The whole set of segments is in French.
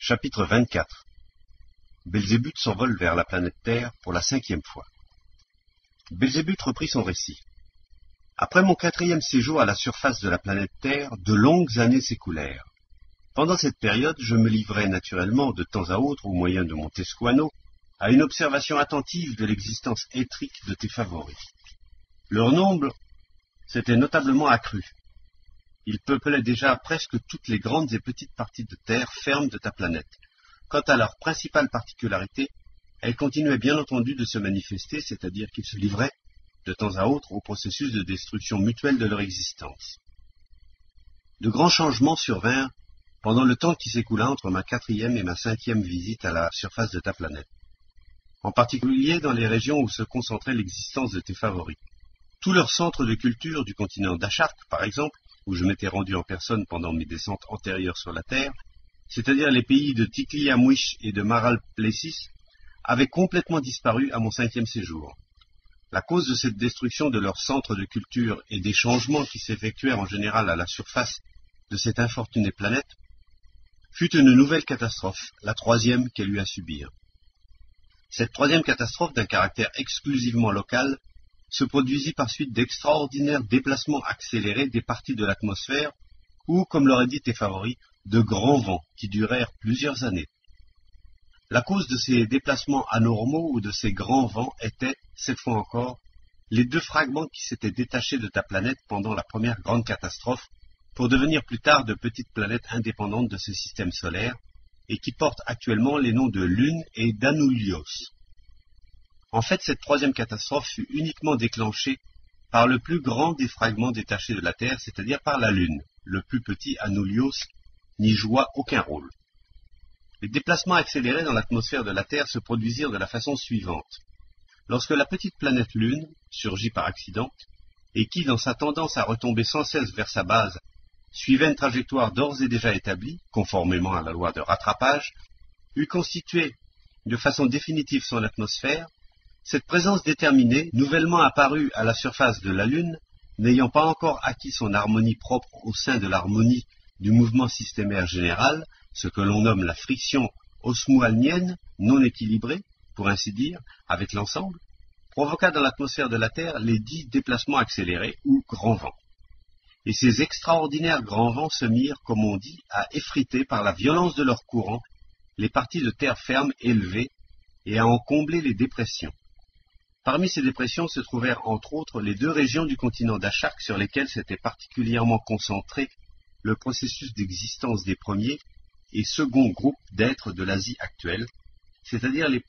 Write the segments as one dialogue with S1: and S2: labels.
S1: Chapitre 24. Belzébuth s'envole vers la planète Terre pour la 5e fois. Belzébuth reprit son récit. Après mon 4e séjour à la surface de la planète Terre, de longues années s'écoulèrent. Pendant cette période, je me livrais naturellement, de temps à autre, au moyen de mon Tescuano, à une observation attentive de l'existence éthrique de tes favoris. Leur nombre s'était notablement accru. Ils peuplaient déjà presque toutes les grandes et petites parties de terre ferme de ta planète. Quant à leur principale particularité, elles continuaient bien entendu de se manifester, c'est-à-dire qu'ils se livraient, de temps à autre, au processus de destruction mutuelle de leur existence. De grands changements survinrent pendant le temps qui s'écoula entre ma 4e et ma 5e visite à la surface de ta planète, en particulier dans les régions où se concentrait l'existence de tes favoris. Tous leurs centres de culture du continent d'Achark, par exemple, où je m'étais rendu en personne pendant mes descentes antérieures sur la Terre, c'est-à-dire les pays de Tikliamwish et de Maral Plessis, avaient complètement disparu à mon 5e séjour. La cause de cette destruction de leurs centres de culture et des changements qui s'effectuèrent en général à la surface de cette infortunée planète fut une nouvelle catastrophe, la 3e qu'elle eut à subir. Cette 3e catastrophe, d'un caractère exclusivement local, se produisit par suite d'extraordinaires déplacements accélérés des parties de l'atmosphère ou, comme l'auraient dit tes favoris, de grands vents qui durèrent plusieurs années. La cause de ces déplacements anormaux ou de ces grands vents était, cette fois encore, les 2 fragments qui s'étaient détachés de ta planète pendant la première grande catastrophe pour devenir plus tard de petites planètes indépendantes de ce système solaire et qui portent actuellement les noms de Lune et d'Anoulios. En fait, cette 3e catastrophe fut uniquement déclenchée par le plus grand des fragments détachés de la Terre, c'est-à-dire par la Lune. Le plus petit, Anoulios, n'y joua aucun rôle. Les déplacements accélérés dans l'atmosphère de la Terre se produisirent de la façon suivante. Lorsque la petite planète Lune surgit par accident, et qui, dans sa tendance à retomber sans cesse vers sa base, suivait une trajectoire d'ores et déjà établie, conformément à la loi de rattrapage, eut constitué de façon définitive son atmosphère, cette présence déterminée, nouvellement apparue à la surface de la Lune, n'ayant pas encore acquis son harmonie propre au sein de l'harmonie du mouvement systémaire général, ce que l'on nomme la friction osmoalnienne non équilibrée, pour ainsi dire, avec l'ensemble, provoqua dans l'atmosphère de la Terre les dits déplacements accélérés ou grands vents. Et ces extraordinaires grands vents se mirent, comme on dit, à effriter par la violence de leur courant les parties de terre ferme élevées et à en combler les dépressions. Parmi ces dépressions se trouvèrent entre autres les 2 régions du continent d'Achark sur lesquelles s'était particulièrement concentré le processus d'existence des premiers et seconds groupes d'êtres de l'Asie actuelle, c'est-à-dire les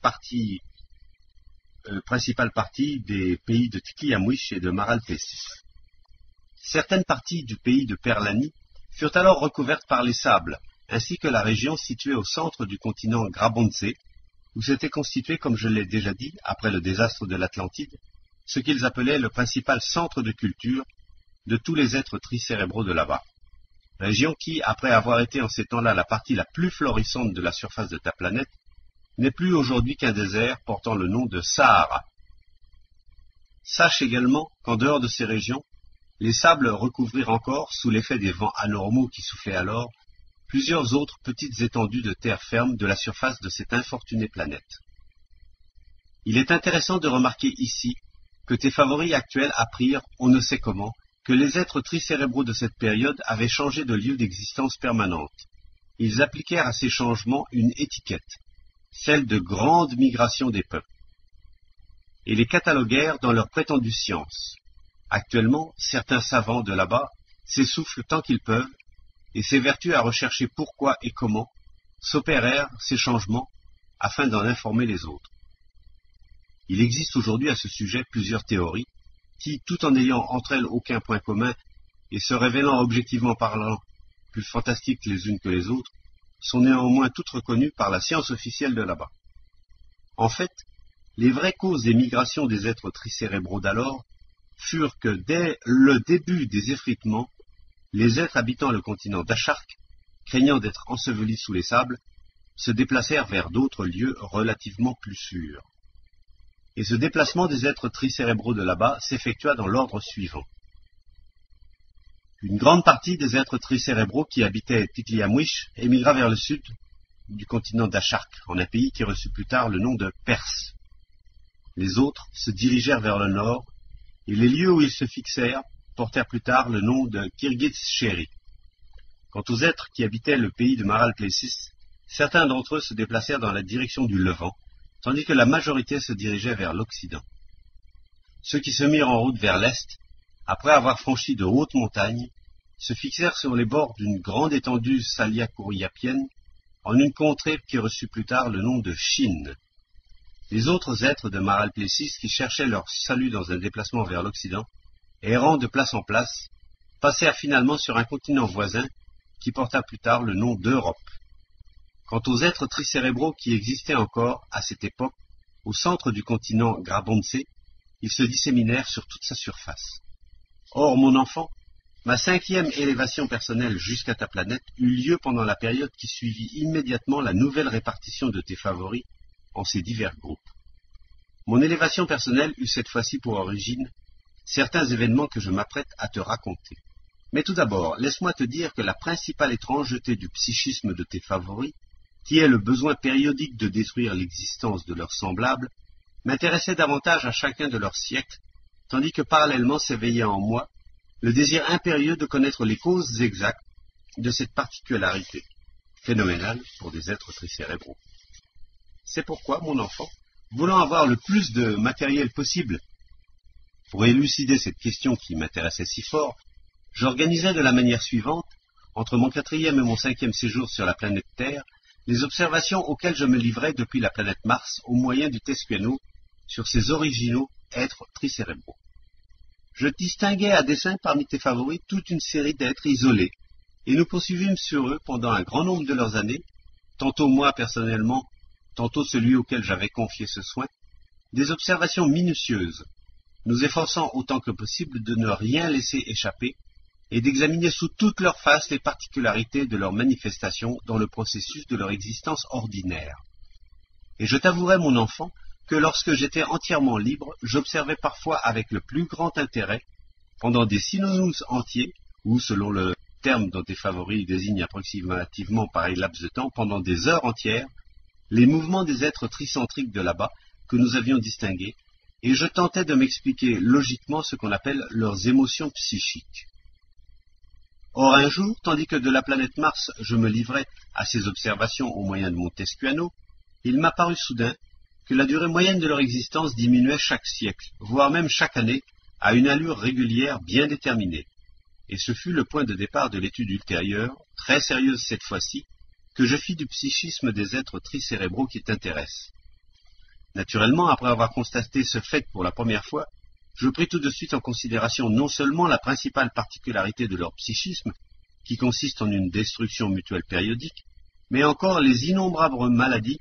S1: principales parties des pays de Tikliamwish et de Maral Plessis. Certaines parties du pays de Perlani furent alors recouvertes par les sables, ainsi que la région située au centre du continent Grabonce, où s'était constitué, comme je l'ai déjà dit, après le désastre de l'Atlantide, ce qu'ils appelaient le principal centre de culture de tous les êtres tricérébraux de là-bas. Région qui, après avoir été en ces temps-là la partie la plus florissante de la surface de ta planète, n'est plus aujourd'hui qu'un désert portant le nom de Sahara. Sache également qu'en dehors de ces régions, les sables recouvrirent encore, sous l'effet des vents anormaux qui soufflaient alors, plusieurs autres petites étendues de terre ferme de la surface de cette infortunée planète. Il est intéressant de remarquer ici que tes favoris actuels apprirent, on ne sait comment, que les êtres tricérébraux de cette période avaient changé de lieu d'existence permanente. Ils appliquèrent à ces changements une étiquette, celle de grande migration des peuples, et les cataloguèrent dans leur prétendue science. Actuellement, certains savants de là-bas s'essoufflent tant qu'ils peuvent et s'évertuent à rechercher pourquoi et comment s'opérèrent ces changements afin d'en informer les autres. Il existe aujourd'hui à ce sujet plusieurs théories qui, tout en n'ayant entre elles aucun point commun et se révélant objectivement parlant plus fantastiques les unes que les autres, sont néanmoins toutes reconnues par la science officielle de là-bas. En fait, les vraies causes des migrations des êtres tricérébraux d'alors furent que dès le début des effritements, les êtres habitant le continent d'Achark, craignant d'être ensevelis sous les sables, se déplacèrent vers d'autres lieux relativement plus sûrs. Et ce déplacement des êtres tricérébraux de là-bas s'effectua dans l'ordre suivant. Une grande partie des êtres tricérébraux qui habitaient Tikliamwish émigra vers le sud, du continent d'Achark, en un pays qui reçut plus tard le nom de Perse. Les autres se dirigèrent vers le nord, et les lieux où ils se fixèrent portèrent plus tard le nom de Kirghiz-Chéri. Quant aux êtres qui habitaient le pays de Maral-Plessis, certains d'entre eux se déplacèrent dans la direction du Levant, tandis que la majorité se dirigeait vers l'Occident. Ceux qui se mirent en route vers l'Est, après avoir franchi de hautes montagnes, se fixèrent sur les bords d'une grande étendue saliacouriapienne, en une contrée qui reçut plus tard le nom de Chine. Les autres êtres de Maral-Plessis qui cherchaient leur salut dans un déplacement vers l'Occident, errant de place en place, passèrent finalement sur un continent voisin qui porta plus tard le nom d'Europe. Quant aux êtres tricérébraux qui existaient encore, à cette époque, au centre du continent Grabonce, ils se disséminèrent sur toute sa surface. Or, mon enfant, ma 5e élévation personnelle jusqu'à ta planète eut lieu pendant la période qui suivit immédiatement la nouvelle répartition de tes favoris en ces divers groupes. Mon élévation personnelle eut cette fois-ci pour origine certains événements que je m'apprête à te raconter. Mais tout d'abord, laisse-moi te dire que la principale étrangeté du psychisme de tes favoris, qui est le besoin périodique de détruire l'existence de leurs semblables, m'intéressait davantage à chacun de leurs siècles, tandis que parallèlement s'éveillait en moi le désir impérieux de connaître les causes exactes de cette particularité, phénoménale pour des êtres tricérébraux. C'est pourquoi, mon enfant, voulant avoir le plus de matériel possible pour élucider cette question qui m'intéressait si fort, j'organisais de la manière suivante, entre mon 4e et mon 5e séjour sur la planète Terre, les observations auxquelles je me livrais depuis la planète Mars au moyen du Tescuano sur ces originaux êtres tricérébraux. Je distinguais à dessein parmi tes favoris toute une série d'êtres isolés, et nous poursuivîmes sur eux pendant un grand nombre de leurs années, tantôt moi personnellement, tantôt celui auquel j'avais confié ce soin, des observations minutieuses, nous efforçant autant que possible de ne rien laisser échapper, et d'examiner sous toutes leurs faces les particularités de leurs manifestations dans le processus de leur existence ordinaire. Et je t'avouerai, mon enfant, que lorsque j'étais entièrement libre, j'observais parfois avec le plus grand intérêt, pendant des synonous entiers, ou selon le terme dont tes favoris désignent approximativement pareil laps de temps, pendant des heures entières, les mouvements des êtres tricentriques de là-bas que nous avions distingués, et je tentais de m'expliquer logiquement ce qu'on appelle leurs émotions psychiques. Or un jour, tandis que de la planète Mars je me livrais à ces observations au moyen de mon Tescuano, il m'apparut soudain que la durée moyenne de leur existence diminuait chaque siècle, voire même chaque année, à une allure régulière bien déterminée. Et ce fut le point de départ de l'étude ultérieure, très sérieuse cette fois-ci, que je fis du psychisme des êtres tricérébraux qui t'intéressent. Naturellement, après avoir constaté ce fait pour la première fois, je pris tout de suite en considération non seulement la principale particularité de leur psychisme, qui consiste en une destruction mutuelle périodique, mais encore les innombrables maladies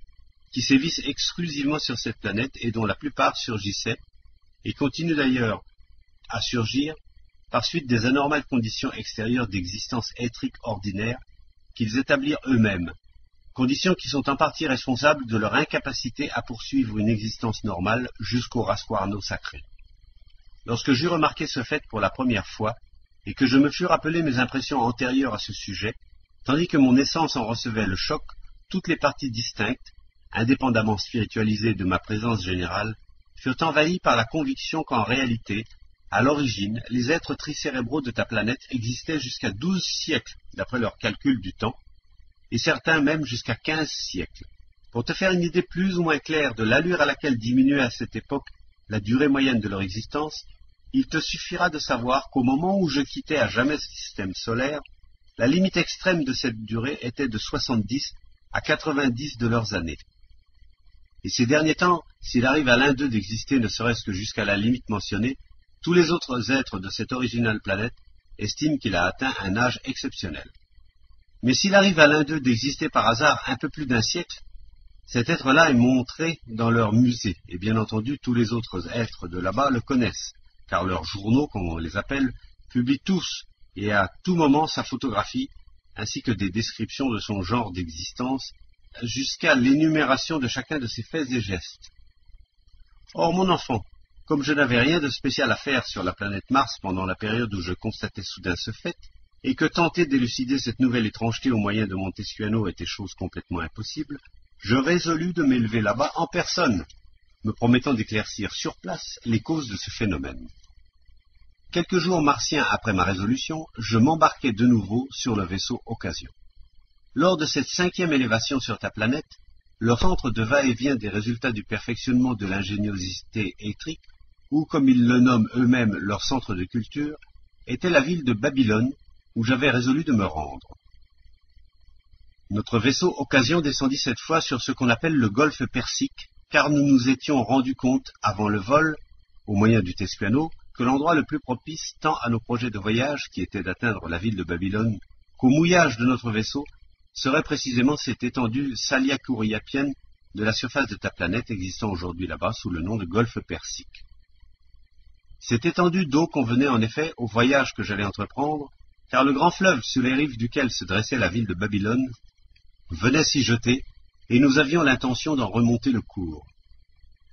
S1: qui sévissent exclusivement sur cette planète et dont la plupart surgissaient, et continuent d'ailleurs à surgir, par suite des anormales conditions extérieures d'existence éthrique ordinaire qu'ils établirent eux-mêmes, conditions qui sont en partie responsables de leur incapacité à poursuivre une existence normale jusqu'au rascuarno sacré. Lorsque j'eus remarqué ce fait pour la première fois, et que je me fus rappelé mes impressions antérieures à ce sujet, tandis que mon essence en recevait le choc, toutes les parties distinctes, indépendamment spiritualisées de ma présence générale, furent envahies par la conviction qu'en réalité, à l'origine, les êtres tricérébraux de ta planète existaient jusqu'à 12 siècles, d'après leur calcul du temps, et certains même jusqu'à 15 siècles. Pour te faire une idée plus ou moins claire de l'allure à laquelle diminuait à cette époque la durée moyenne de leur existence, il te suffira de savoir qu'au moment où je quittais à jamais ce système solaire, la limite extrême de cette durée était de 70 à 90 de leurs années. Et ces derniers temps, s'il arrive à l'un d'eux d'exister ne serait-ce que jusqu'à la limite mentionnée, tous les autres êtres de cette originale planète estiment qu'il a atteint un âge exceptionnel. Mais s'il arrive à l'un d'eux d'exister par hasard un peu plus d'un siècle, cet être-là est montré dans leur musée, et bien entendu tous les autres êtres de là-bas le connaissent, car leurs journaux, comme on les appelle, publient tous et à tout moment sa photographie, ainsi que des descriptions de son genre d'existence, jusqu'à l'énumération de chacun de ses faits et gestes. Or, mon enfant, comme je n'avais rien de spécial à faire sur la planète Mars pendant la période où je constatais soudain ce fait, et que tenter d'élucider cette nouvelle étrangeté au moyen de Montesquieu était chose complètement impossible, je résolus de m'élever là-bas en personne, me promettant d'éclaircir sur place les causes de ce phénomène. Quelques jours martiens après ma résolution, je m'embarquai de nouveau sur le vaisseau Occasion. Lors de cette 5e élévation sur ta planète, leur centre de va-et-vient des résultats du perfectionnement de l'ingéniosité étrique, ou comme ils le nomment eux-mêmes leur centre de culture, était la ville de Babylone, où j'avais résolu de me rendre. Notre vaisseau Occasion descendit cette fois sur ce qu'on appelle le golfe Persique, car nous nous étions rendus compte, avant le vol, au moyen du Tescuano, que l'endroit le plus propice tant à nos projets de voyage, qui étaient d'atteindre la ville de Babylone, qu'au mouillage de notre vaisseau, serait précisément cette étendue saliacouriapienne de la surface de ta planète existant aujourd'hui là-bas sous le nom de golfe Persique. Cette étendue d'eau convenait en effet au voyage que j'allais entreprendre, car le grand fleuve sur les rives duquel se dressait la ville de Babylone venait s'y jeter, et nous avions l'intention d'en remonter le cours.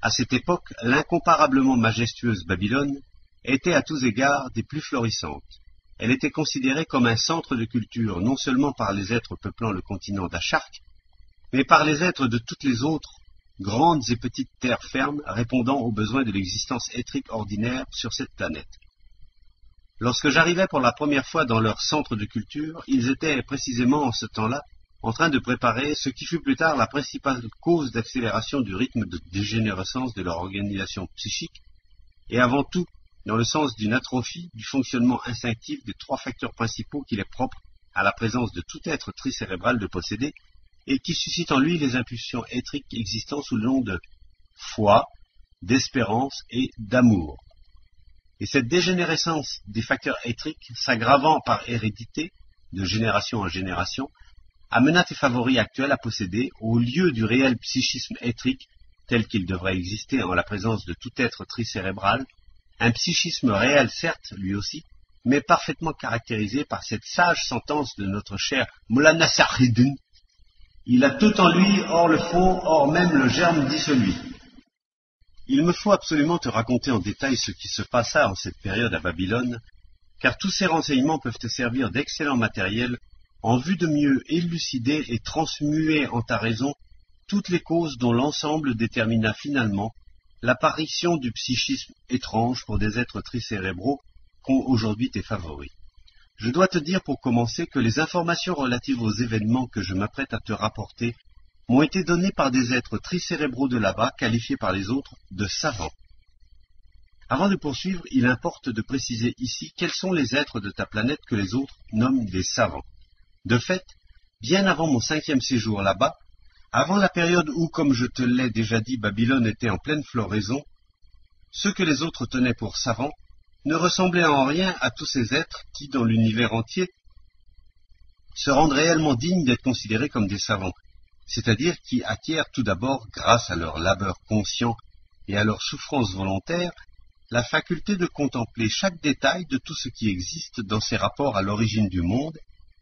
S1: À cette époque, l'incomparablement majestueuse Babylone était à tous égards des plus florissantes. Elle était considérée comme un centre de culture, non seulement par les êtres peuplant le continent d'Achark, mais par les êtres de toutes les autres, grandes et petites terres fermes répondant aux besoins de l'existence étrique ordinaire sur cette planète. Lorsque j'arrivai pour la première fois dans leur centre de culture, ils étaient précisément en ce temps-là en train de préparer ce qui fut plus tard la principale cause d'accélération du rythme de dégénérescence de leur organisation psychique, et avant tout dans le sens d'une atrophie du fonctionnement instinctif des 3 facteurs principaux qu'il est propre à la présence de tout être tricérébral de posséder, et qui suscitent en lui les impulsions étriques existant sous le nom de foi, d'espérance et d'amour. Et cette dégénérescence des facteurs étriques, s'aggravant par hérédité, de génération en génération, amena tes favoris actuels à posséder, au lieu du réel psychisme étrique, tel qu'il devrait exister en la présence de tout être tricérébral, un psychisme réel certes, lui aussi, mais parfaitement caractérisé par cette sage sentence de notre cher Moulana Sahidin. Il a tout en lui, hors le faux, hors même le germe dit celui. Il me faut absolument te raconter en détail ce qui se passa en cette période à Babylone, car tous ces renseignements peuvent te servir d'excellent matériel en vue de mieux élucider et transmuer en ta raison toutes les causes dont l'ensemble détermina finalement l'apparition du psychisme étrange pour des êtres tricérébraux qu'ont aujourd'hui tes favoris. Je dois te dire pour commencer que les informations relatives aux événements que je m'apprête à te rapporter m'ont été données par des êtres tricérébraux de là-bas, qualifiés par les autres de savants. Avant de poursuivre, il importe de préciser ici quels sont les êtres de ta planète que les autres nomment des savants. De fait, bien avant mon 5e séjour là-bas, avant la période où, comme je te l'ai déjà dit, Babylone était en pleine floraison, ceux que les autres tenaient pour savants ne ressemblaient en rien à tous ces êtres qui, dans l'univers entier, se rendent réellement dignes d'être considérés comme des savants, c'est-à-dire qui acquièrent tout d'abord, grâce à leur labeur conscient et à leur souffrance volontaire, la faculté de contempler chaque détail de tout ce qui existe dans ses rapports à l'origine du monde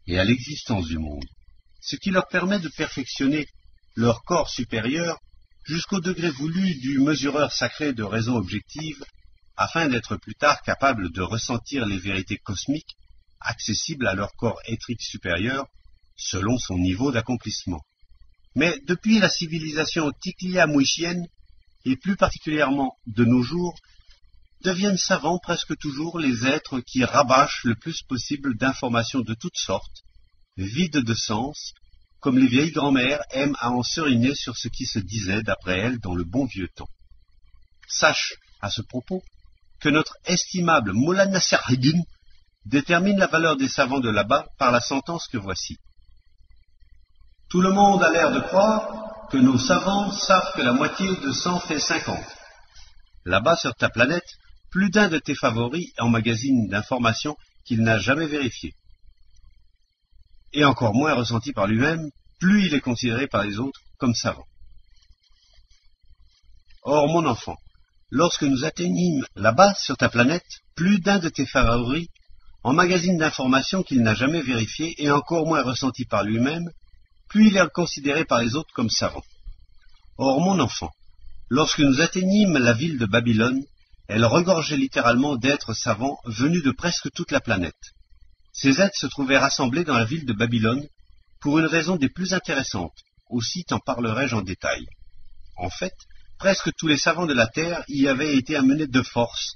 S1: et à l'existence du monde, ce qui leur permet de perfectionner leur corps supérieur jusqu'au degré voulu du mesureur sacré de raison objective, afin d'être plus tard capables de ressentir les vérités cosmiques accessibles à leur corps étrique supérieur selon son niveau d'accomplissement. Mais depuis la civilisation tiklia-mouichienne, et plus particulièrement de nos jours, deviennent savants presque toujours les êtres qui rabâchent le plus possible d'informations de toutes sortes, vides de sens, comme les vieilles grand-mères aiment à en seriner sur ce qui se disait d'après elles dans le bon vieux temps. Sache, à ce propos, que notre estimable Moulana Sahidin détermine la valeur des savants de là-bas par la sentence que voici. Tout le monde a l'air de croire que nos savants savent que la moitié de 100 fait 50. Là-bas, sur ta planète, plus d'un de tes favoris emmagasine d'informations qu'il n'a jamais vérifiées. Et encore moins ressenti par lui-même, plus il est considéré par les autres comme savant. Or, mon enfant, lorsque nous atteignîmes là-bas, sur ta planète, plus d'un de tes favoris emmagasine d'informations qu'il n'a jamais vérifiées et encore moins ressenties par lui-même, plus il est considéré par les autres comme savant. Or, mon enfant, lorsque nous atteignîmes la ville de Babylone, elle regorgeait littéralement d'êtres savants venus de presque toute la planète. Ces êtres se trouvaient rassemblés dans la ville de Babylone pour une raison des plus intéressantes, aussi t'en parlerai-je en détail. En fait, presque tous les savants de la terre y avaient été amenés de force,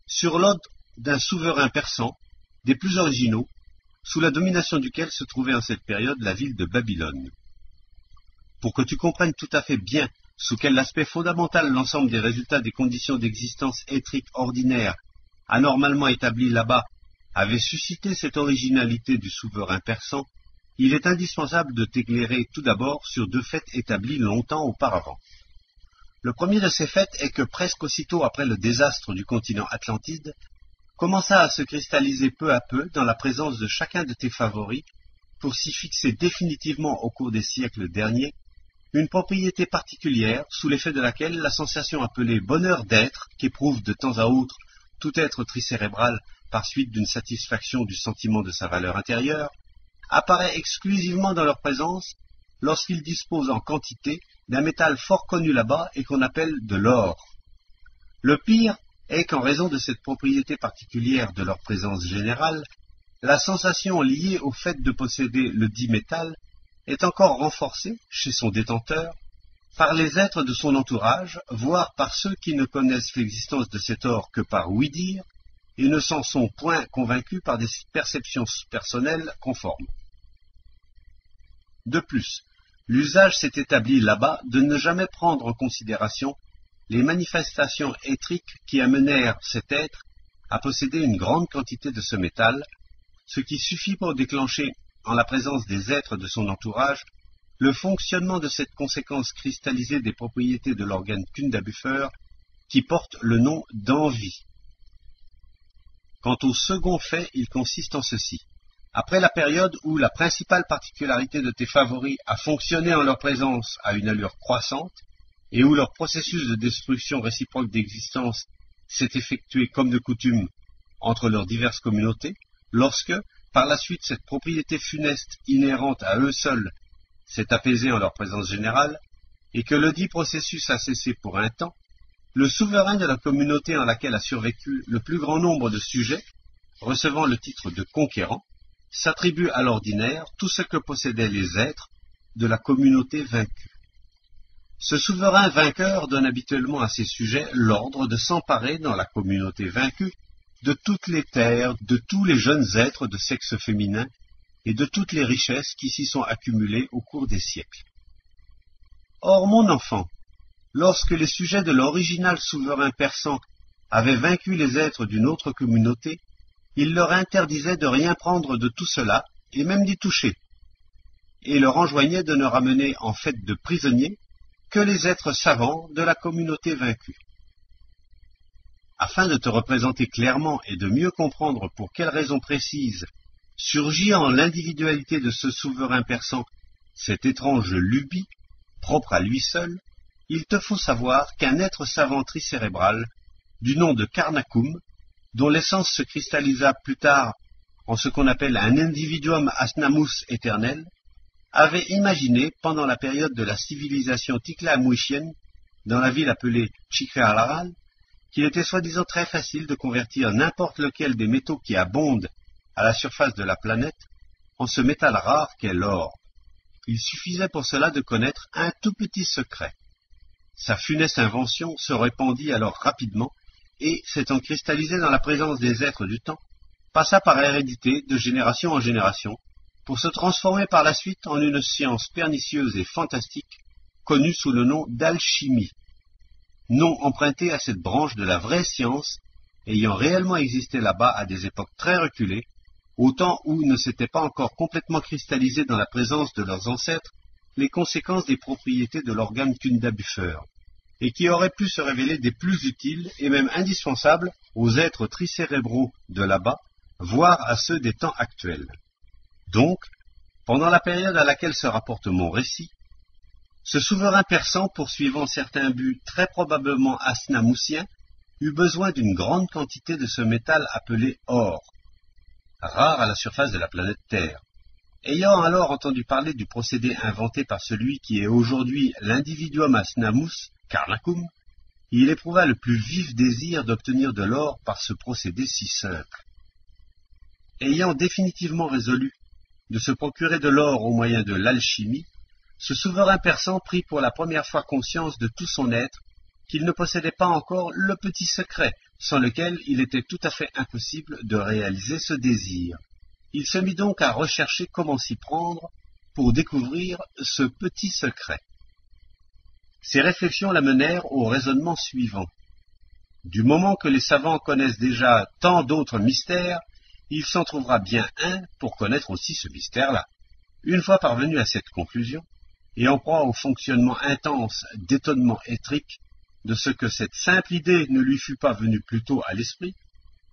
S1: sur l'ordre d'un souverain persan, des plus originaux, sous la domination duquel se trouvait en cette période la ville de Babylone. Pour que tu comprennes tout à fait bien sous quel aspect fondamental l'ensemble des résultats des conditions d'existence éthrique ordinaire, anormalement établies là-bas, avait suscité cette originalité du souverain persan, il est indispensable de t'éclairer tout d'abord sur deux faits établis longtemps auparavant. Le premier de ces faits est que presque aussitôt après le désastre du continent Atlantide, commença à se cristalliser peu à peu dans la présence de chacun de tes favoris, pour s'y fixer définitivement au cours des siècles derniers, une propriété particulière sous l'effet de laquelle la sensation appelée bonheur d'être, qu'éprouve de temps à autre tout être tricérébral par suite d'une satisfaction du sentiment de sa valeur intérieure, apparaît exclusivement dans leur présence lorsqu'ils disposent en quantité d'un métal fort connu là-bas et qu'on appelle de l'or. Le pire est qu'en raison de cette propriété particulière de leur présence générale, la sensation liée au fait de posséder le dit métal est encore renforcée, chez son détenteur, par les êtres de son entourage, voire par ceux qui ne connaissent l'existence de cet or que par ouï-dire, et ne s'en sont point convaincus par des perceptions personnelles conformes. De plus, l'usage s'est établi là-bas de ne jamais prendre en considération les manifestations éthriques qui amenèrent cet être à posséder une grande quantité de ce métal, ce qui suffit pour déclencher, en la présence des êtres de son entourage, le fonctionnement de cette conséquence cristallisée des propriétés de l'organe Kundabuffer qui porte le nom d'envie. Quant au second fait, il consiste en ceci. Après la période où la principale particularité de tes favoris a fonctionné en leur présence à une allure croissante, et où leur processus de destruction réciproque d'existence s'est effectué comme de coutume entre leurs diverses communautés, lorsque, par la suite, cette propriété funeste inhérente à eux seuls s'est apaisée en leur présence générale, et que le dit processus a cessé pour un temps, le souverain de la communauté en laquelle a survécu le plus grand nombre de sujets, recevant le titre de conquérant, s'attribue à l'ordinaire tout ce que possédaient les êtres de la communauté vaincue. Ce souverain vainqueur donne habituellement à ses sujets l'ordre de s'emparer dans la communauté vaincue de toutes les terres, de tous les jeunes êtres de sexe féminin et de toutes les richesses qui s'y sont accumulées au cours des siècles. Or, mon enfant, lorsque les sujets de l'original souverain persan avaient vaincu les êtres d'une autre communauté, il leur interdisait de rien prendre de tout cela, et même d'y toucher, et leur enjoignait de ne ramener en fait de prisonniers que les êtres savants de la communauté vaincue. Afin de te représenter clairement et de mieux comprendre pour quelles raisons précises surgit en l'individualité de ce souverain persan cette étrange lubie, propre à lui seul, il te faut savoir qu'un être savant tricérébral, du nom de Karnakum, dont l'essence se cristallisa plus tard en ce qu'on appelle un individuum asnamus éternel, avait imaginé, pendant la période de la civilisation Tikla-Amouchienne, dans la ville appelée Chikalaral, qu'il était soi-disant très facile de convertir n'importe lequel des métaux qui abondent à la surface de la planète en ce métal rare qu'est l'or. Il suffisait pour cela de connaître un tout petit secret. Sa funeste invention se répandit alors rapidement et, s'étant cristallisée dans la présence des êtres du temps, passa par hérédité de génération en génération, pour se transformer par la suite en une science pernicieuse et fantastique, connue sous le nom d'alchimie, nom emprunté à cette branche de la vraie science, ayant réellement existé là-bas à des époques très reculées, au temps où ne s'étaient pas encore complètement cristallisées dans la présence de leurs ancêtres les conséquences des propriétés de l'organe Kundabuffer, et qui auraient pu se révéler des plus utiles et même indispensables aux êtres tricérébraux de là-bas, voire à ceux des temps actuels. Donc, pendant la période à laquelle se rapporte mon récit, ce souverain persan, poursuivant certains buts très probablement asnamoussiens, eut besoin d'une grande quantité de ce métal appelé or, rare à la surface de la planète Terre. Ayant alors entendu parler du procédé inventé par celui qui est aujourd'hui l'individuum asnamus, Karnakum, il éprouva le plus vif désir d'obtenir de l'or par ce procédé si simple. ayant définitivement résolu de se procurer de l'or au moyen de l'alchimie, ce souverain persan prit pour la première fois conscience de tout son être qu'il ne possédait pas encore le petit secret, sans lequel il était tout à fait impossible de réaliser ce désir. Il se mit donc à rechercher comment s'y prendre pour découvrir ce petit secret. Ses réflexions l'amenèrent au raisonnement suivant. Du moment que les savants connaissent déjà tant d'autres mystères, il s'en trouvera bien un pour connaître aussi ce mystère-là. Une fois parvenu à cette conclusion, et en proie au fonctionnement intense d'étonnement étrique de ce que cette simple idée ne lui fût pas venue plus tôt à l'esprit,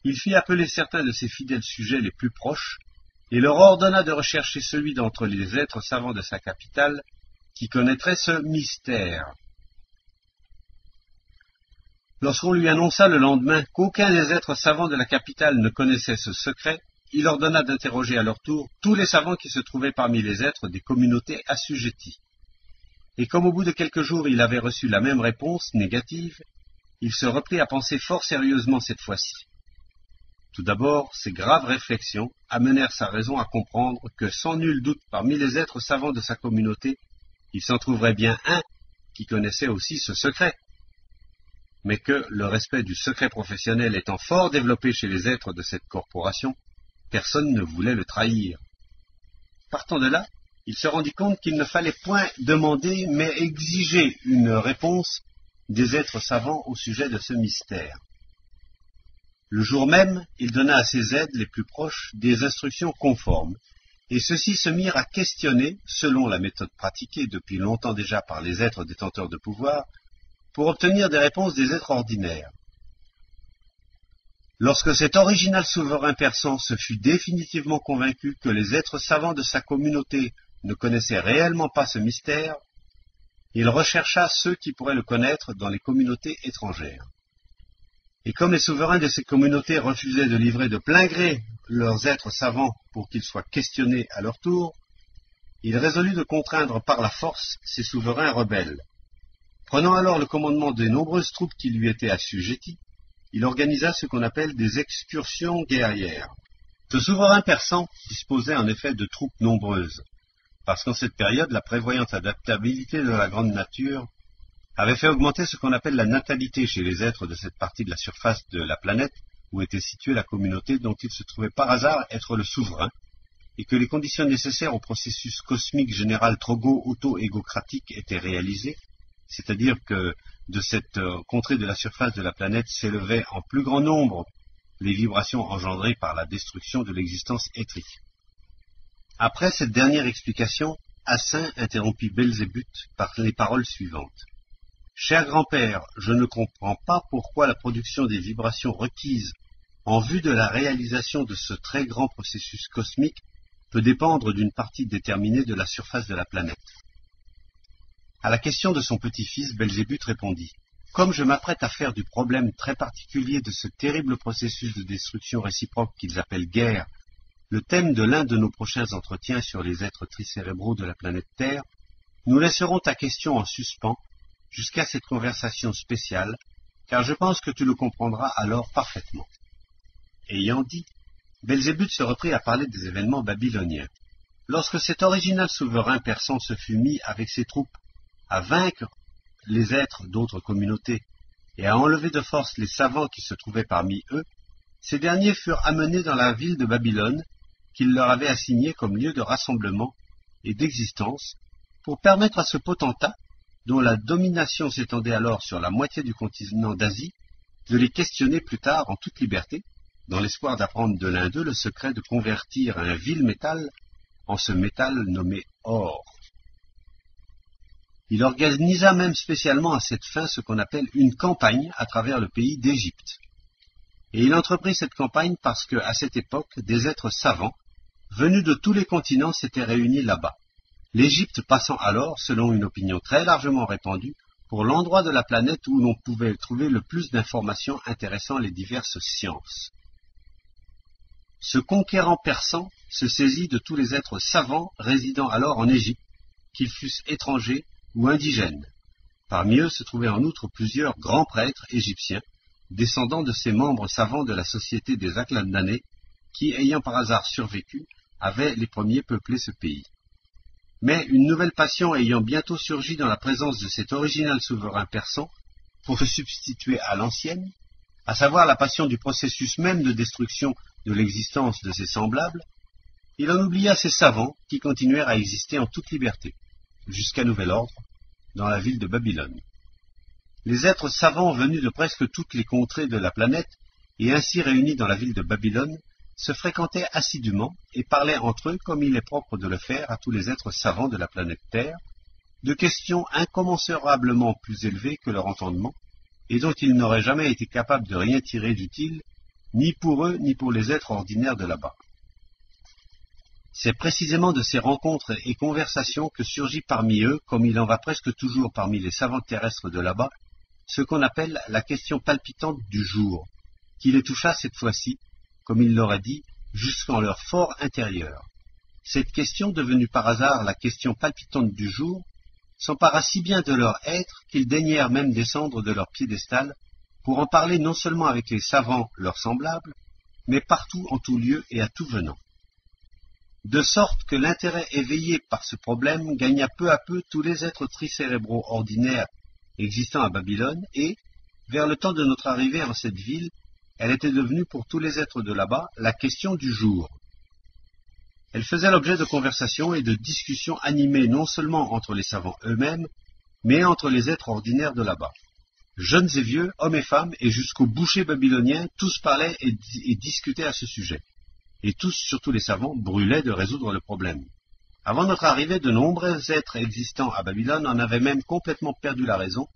S1: il fit appeler certains de ses fidèles sujets les plus proches, et leur ordonna de rechercher celui d'entre les êtres savants de sa capitale qui connaîtrait ce mystère. Lorsqu'on lui annonça le lendemain qu'aucun des êtres savants de la capitale ne connaissait ce secret, il ordonna d'interroger à leur tour tous les savants qui se trouvaient parmi les êtres des communautés assujetties. Et comme au bout de quelques jours il avait reçu la même réponse négative, il se reprit à penser fort sérieusement cette fois-ci. Tout d'abord, ces graves réflexions amenèrent sa raison à comprendre que sans nul doute parmi les êtres savants de sa communauté, il s'en trouverait bien un qui connaissait aussi ce secret, mais que, le respect du secret professionnel étant fort développé chez les êtres de cette corporation, personne ne voulait le trahir. Partant de là, il se rendit compte qu'il ne fallait point demander, mais exiger une réponse des êtres savants au sujet de ce mystère. Le jour même, il donna à ses aides les plus proches des instructions conformes, et ceux-ci se mirent à questionner, selon la méthode pratiquée depuis longtemps déjà par les êtres détenteurs de pouvoir, pour obtenir des réponses des êtres ordinaires. Lorsque cet original souverain persan se fut définitivement convaincu que les êtres savants de sa communauté ne connaissaient réellement pas ce mystère, il rechercha ceux qui pourraient le connaître dans les communautés étrangères. Et comme les souverains de ces communautés refusaient de livrer de plein gré leurs êtres savants pour qu'ils soient questionnés à leur tour, il résolut de contraindre par la force ces souverains rebelles. Prenant alors le commandement des nombreuses troupes qui lui étaient assujetties, il organisa ce qu'on appelle des excursions guerrières. Ce souverain persan disposait en effet de troupes nombreuses, parce qu'en cette période, la prévoyante adaptabilité de la grande nature avait fait augmenter ce qu'on appelle la natalité chez les êtres de cette partie de la surface de la planète où était située la communauté dont il se trouvait par hasard être le souverain, et que les conditions nécessaires au processus cosmique général trogo-auto-égocratique étaient réalisées, c'est-à-dire que de cette contrée de la surface de la planète s'élevaient en plus grand nombre les vibrations engendrées par la destruction de l'existence étrique. Après cette dernière explication, Assin interrompit Belzébuth par les paroles suivantes. « Cher grand-père, je ne comprends pas pourquoi la production des vibrations requises en vue de la réalisation de ce très grand processus cosmique peut dépendre d'une partie déterminée de la surface de la planète. » À la question de son petit-fils, Belzébuth répondit « Comme je m'apprête à faire du problème très particulier de ce terrible processus de destruction réciproque qu'ils appellent guerre le thème de l'un de nos prochains entretiens sur les êtres tricérébraux de la planète Terre, nous laisserons ta question en suspens jusqu'à cette conversation spéciale, car je pense que tu le comprendras alors parfaitement. » Ayant dit, Belzébuth se reprit à parler des événements babyloniens. Lorsque cet original souverain persan se fut mis avec ses troupes à vaincre les êtres d'autres communautés et à enlever de force les savants qui se trouvaient parmi eux, ces derniers furent amenés dans la ville de Babylone qu'il leur avait assignée comme lieu de rassemblement et d'existence pour permettre à ce potentat, dont la domination s'étendait alors sur la moitié du continent d'Asie, de les questionner plus tard en toute liberté, dans l'espoir d'apprendre de l'un d'eux le secret de convertir un vil métal en ce métal nommé or. Il organisa même spécialement à cette fin ce qu'on appelle une campagne à travers le pays d'Égypte. Et il entreprit cette campagne parce que, à cette époque, des êtres savants, venus de tous les continents, s'étaient réunis là-bas. L'Égypte passant alors, selon une opinion très largement répandue, pour l'endroit de la planète où l'on pouvait trouver le plus d'informations intéressant les diverses sciences. Ce conquérant persan se saisit de tous les êtres savants résidant alors en Égypte, qu'ils fussent étrangers ou indigènes. Parmi eux se trouvaient en outre plusieurs grands prêtres égyptiens, descendants de ces membres savants de la société des Aklandanés, qui, ayant par hasard survécu, avaient les premiers peuplé ce pays. Mais une nouvelle passion ayant bientôt surgi dans la présence de cet original souverain persan, pour se substituer à l'ancienne, à savoir la passion du processus même de destruction de l'existence de ses semblables, il en oublia ses savants qui continuèrent à exister en toute liberté, jusqu'à nouvel ordre, dans la ville de Babylone. Les êtres savants venus de presque toutes les contrées de la planète, et ainsi réunis dans la ville de Babylone, se fréquentaient assidûment et parlaient entre eux, comme il est propre de le faire à tous les êtres savants de la planète Terre, de questions incommensurablement plus élevées que leur entendement, et dont ils n'auraient jamais été capables de rien tirer d'utile, ni pour eux, ni pour les êtres ordinaires de là-bas. C'est précisément de ces rencontres et conversations que surgit parmi eux, comme il en va presque toujours parmi les savants terrestres de là-bas, ce qu'on appelle la question palpitante du jour, qui les toucha cette fois-ci, comme il l'aurait dit, jusqu'en leur fort intérieur. Cette question, devenue par hasard la question palpitante du jour, s'empara si bien de leur être qu'ils daignèrent même descendre de leur piédestal pour en parler non seulement avec les savants leurs semblables, mais partout en tout lieu et à tout venant. De sorte que l'intérêt éveillé par ce problème gagna peu à peu tous les êtres tricérébraux ordinaires existant à Babylone et, vers le temps de notre arrivée en cette ville, elle était devenue pour tous les êtres de là-bas la question du jour. Elle faisait l'objet de conversations et de discussions animées non seulement entre les savants eux-mêmes, mais entre les êtres ordinaires de là-bas. Jeunes et vieux, hommes et femmes, et jusqu'aux bouchers babyloniens, tous parlaient et discutaient à ce sujet. Et tous, surtout les savants, brûlaient de résoudre le problème. Avant notre arrivée, de nombreux êtres existants à Babylone en avaient même complètement perdu la raison,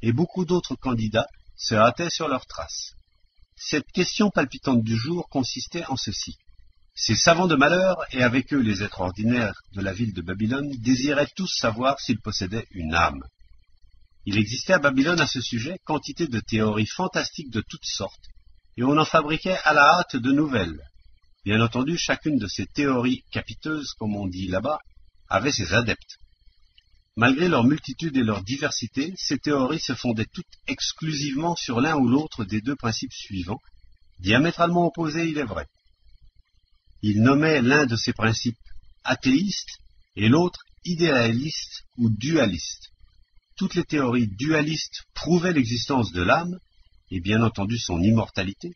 S1: et beaucoup d'autres candidats se hâtaient sur leurs traces. Cette question palpitante du jour consistait en ceci. Ces savants de malheur, et avec eux les êtres ordinaires de la ville de Babylone, désiraient tous savoir s'ils possédaient une âme. Il existait à Babylone à ce sujet quantité de théories fantastiques de toutes sortes, et on en fabriquait à la hâte de nouvelles. Bien entendu, chacune de ces théories capiteuses, comme on dit là-bas, avait ses adeptes. Malgré leur multitude et leur diversité, ces théories se fondaient toutes exclusivement sur l'un ou l'autre des deux principes suivants, diamétralement opposés, il est vrai. Ils nommaient l'un de ces principes athéiste et l'autre idéaliste ou dualiste. Toutes les théories dualistes prouvaient l'existence de l'âme, et bien entendu son immortalité,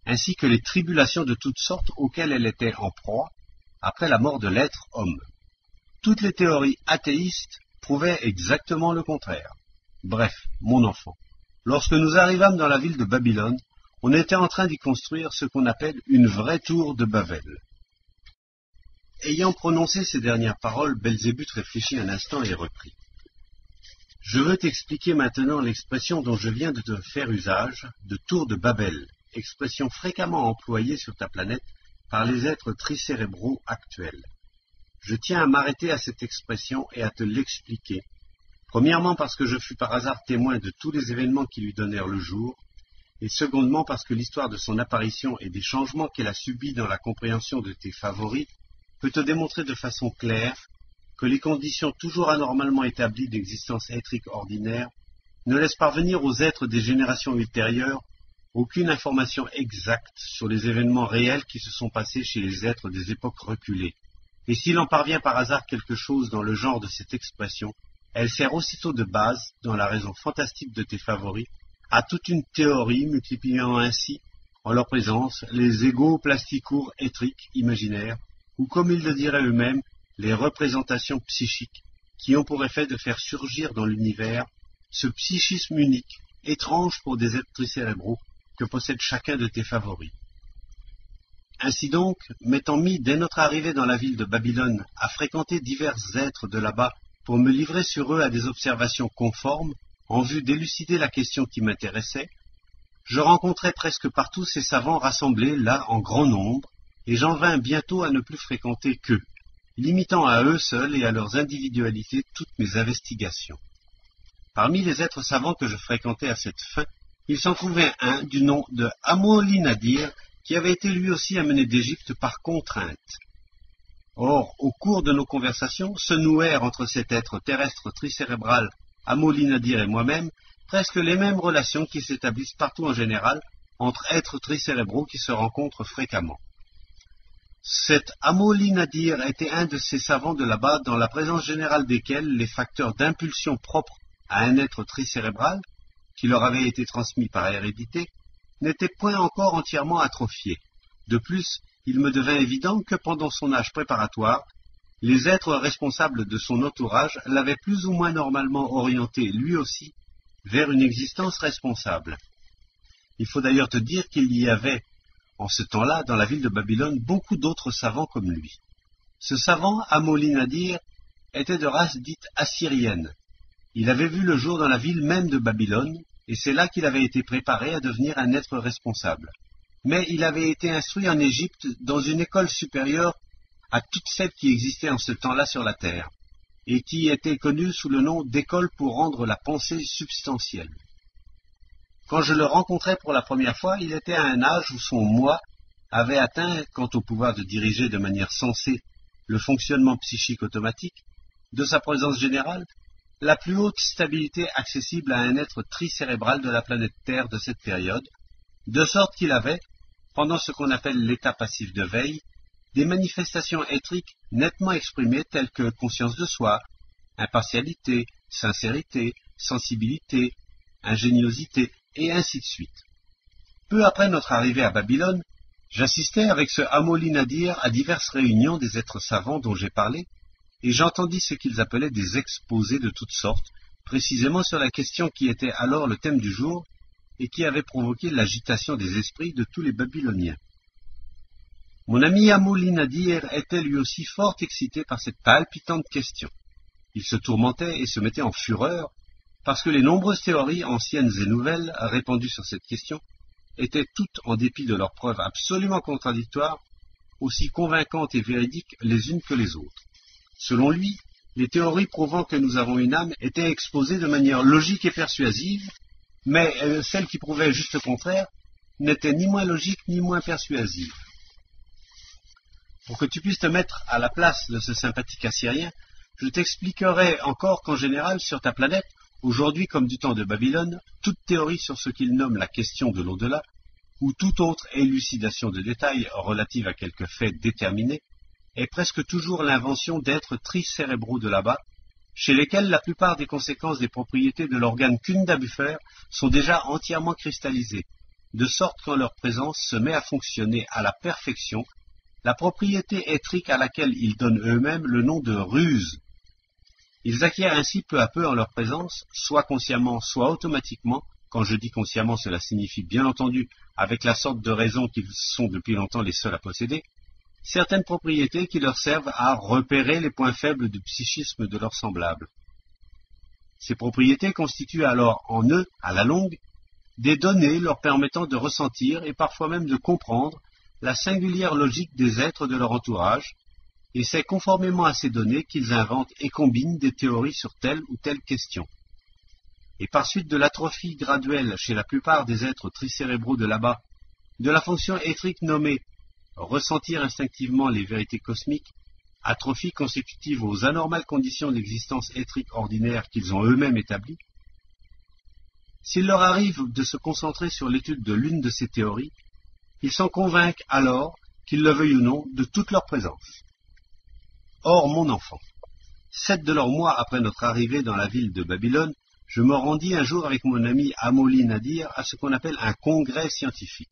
S1: ainsi que les tribulations de toutes sortes auxquelles elle était en proie après la mort de l'être homme. Toutes les théories athéistes prouvaient exactement le contraire. Bref, mon enfant, lorsque nous arrivâmes dans la ville de Babylone, on était en train d'y construire ce qu'on appelle une vraie tour de Babel. Ayant prononcé ces dernières paroles, Belzébuth réfléchit un instant et reprit. Je veux t'expliquer maintenant l'expression dont je viens de te faire usage, de tour de Babel, expression fréquemment employée sur ta planète par les êtres tricérébraux actuels. Je tiens à m'arrêter à cette expression et à te l'expliquer, premièrement parce que je fus par hasard témoin de tous les événements qui lui donnèrent le jour, et secondement parce que l'histoire de son apparition et des changements qu'elle a subis dans la compréhension de tes favoris peut te démontrer de façon claire que les conditions toujours anormalement établies d'existence éthrique ordinaire ne laissent parvenir aux êtres des générations ultérieures aucune information exacte sur les événements réels qui se sont passés chez les êtres des époques reculées. Et s'il en parvient par hasard quelque chose dans le genre de cette expression, elle sert aussitôt de base, dans la raison fantastique de tes favoris, à toute une théorie multipliant ainsi, en leur présence, les égaux plasticours éthriques imaginaires, ou comme ils le diraient eux-mêmes, les représentations psychiques, qui ont pour effet de faire surgir dans l'univers ce psychisme unique, étrange pour des êtres tricérébraux, que possède chacun de tes favoris. Ainsi donc, m'étant mis dès notre arrivée dans la ville de Babylone à fréquenter divers êtres de là-bas pour me livrer sur eux à des observations conformes, en vue d'élucider la question qui m'intéressait, je rencontrai presque partout ces savants rassemblés là en grand nombre, et j'en vins bientôt à ne plus fréquenter qu'eux, limitant à eux seuls et à leurs individualités toutes mes investigations. Parmi les êtres savants que je fréquentais à cette fin, il s'en trouvait un du nom de Amoli-Nadir, qui avait été lui aussi amené d'Égypte par contrainte. Or, au cours de nos conversations, se nouèrent entre cet être terrestre tricérébral, Amoli-Nadir et moi-même, presque les mêmes relations qui s'établissent partout en général entre êtres tricérébraux qui se rencontrent fréquemment. Cet Amoli Nadir était un de ces savants de là-bas dans la présence générale desquels les facteurs d'impulsion propres à un être tricérébral, qui leur avaient été transmis par hérédité, n'étaient point encore entièrement atrophiés. De plus, il me devint évident que pendant son âge préparatoire, les êtres responsables de son entourage l'avaient plus ou moins normalement orienté, lui aussi, vers une existence responsable. Il faut d'ailleurs te dire qu'il y avait, en ce temps-là, dans la ville de Babylone, beaucoup d'autres savants comme lui. Ce savant, Amoli Nadir, était de race dite assyrienne. Il avait vu le jour dans la ville même de Babylone, et c'est là qu'il avait été préparé à devenir un être responsable. Mais il avait été instruit en Égypte dans une école supérieure à toutes celles qui existaient en ce temps-là sur la terre, et qui était connue sous le nom d'école pour rendre la pensée substantielle. Quand je le rencontrai pour la première fois, il était à un âge où son moi avait atteint, quant au pouvoir de diriger de manière sensée le fonctionnement psychique automatique, de sa présence générale, la plus haute stabilité accessible à un être tricérébral de la planète Terre de cette période, de sorte qu'il avait, pendant ce qu'on appelle l'état passif de veille, des manifestations éthriques nettement exprimées telles que conscience de soi, impartialité, sincérité, sensibilité, ingéniosité, et ainsi de suite. Peu après notre arrivée à Babylone, j'assistais avec ce Amoli Nadir à diverses réunions des êtres savants dont j'ai parlé, et j'entendis ce qu'ils appelaient des exposés de toutes sortes, précisément sur la question qui était alors le thème du jour, et qui avait provoqué l'agitation des esprits de tous les Babyloniens. Mon ami Amoli Nadir était lui aussi fort excité par cette palpitante question. Il se tourmentait et se mettait en fureur, parce que les nombreuses théories anciennes et nouvelles répandues sur cette question étaient toutes, en dépit de leurs preuves absolument contradictoires, aussi convaincantes et véridiques les unes que les autres. Selon lui, les théories prouvant que nous avons une âme étaient exposées de manière logique et persuasive, mais celles qui prouvaient juste le contraire n'étaient ni moins logiques ni moins persuasives. Pour que tu puisses te mettre à la place de ce sympathique Assyrien, je t'expliquerai encore qu'en général, sur ta planète, aujourd'hui comme du temps de Babylone, toute théorie sur ce qu'il nomme la question de l'au-delà, ou toute autre élucidation de détails relative à quelque fait déterminé, est presque toujours l'invention d'êtres tricérébraux de là-bas, chez lesquels la plupart des conséquences des propriétés de l'organe Kunda-Buffer sont déjà entièrement cristallisées, de sorte qu'en leur présence se met à fonctionner à la perfection la propriété éthrique à laquelle ils donnent eux-mêmes le nom de ruse. Ils acquièrent ainsi peu à peu en leur présence, soit consciemment, soit automatiquement. Quand je dis consciemment, cela signifie bien entendu avec la sorte de raison qu'ils sont depuis longtemps les seuls à posséder, certaines propriétés qui leur servent à repérer les points faibles du psychisme de leurs semblables. Ces propriétés constituent alors en eux, à la longue, des données leur permettant de ressentir et parfois même de comprendre la singulière logique des êtres de leur entourage, et c'est conformément à ces données qu'ils inventent et combinent des théories sur telle ou telle question. Et par suite de l'atrophie graduelle chez la plupart des êtres tricérébraux de là-bas, de la fonction éthrique nommée ressentir instinctivement les vérités cosmiques, atrophie consécutive aux anormales conditions d'existence éthrique ordinaire qu'ils ont eux-mêmes établies, s'il leur arrive de se concentrer sur l'étude de l'une de ces théories, ils s'en convainquent alors, qu'ils le veuillent ou non, de toute leur présence. Or, mon enfant, 7 de leurs mois après notre arrivée dans la ville de Babylone, je me rendis un jour avec mon ami Amoli Nadir à ce qu'on appelle un congrès scientifique.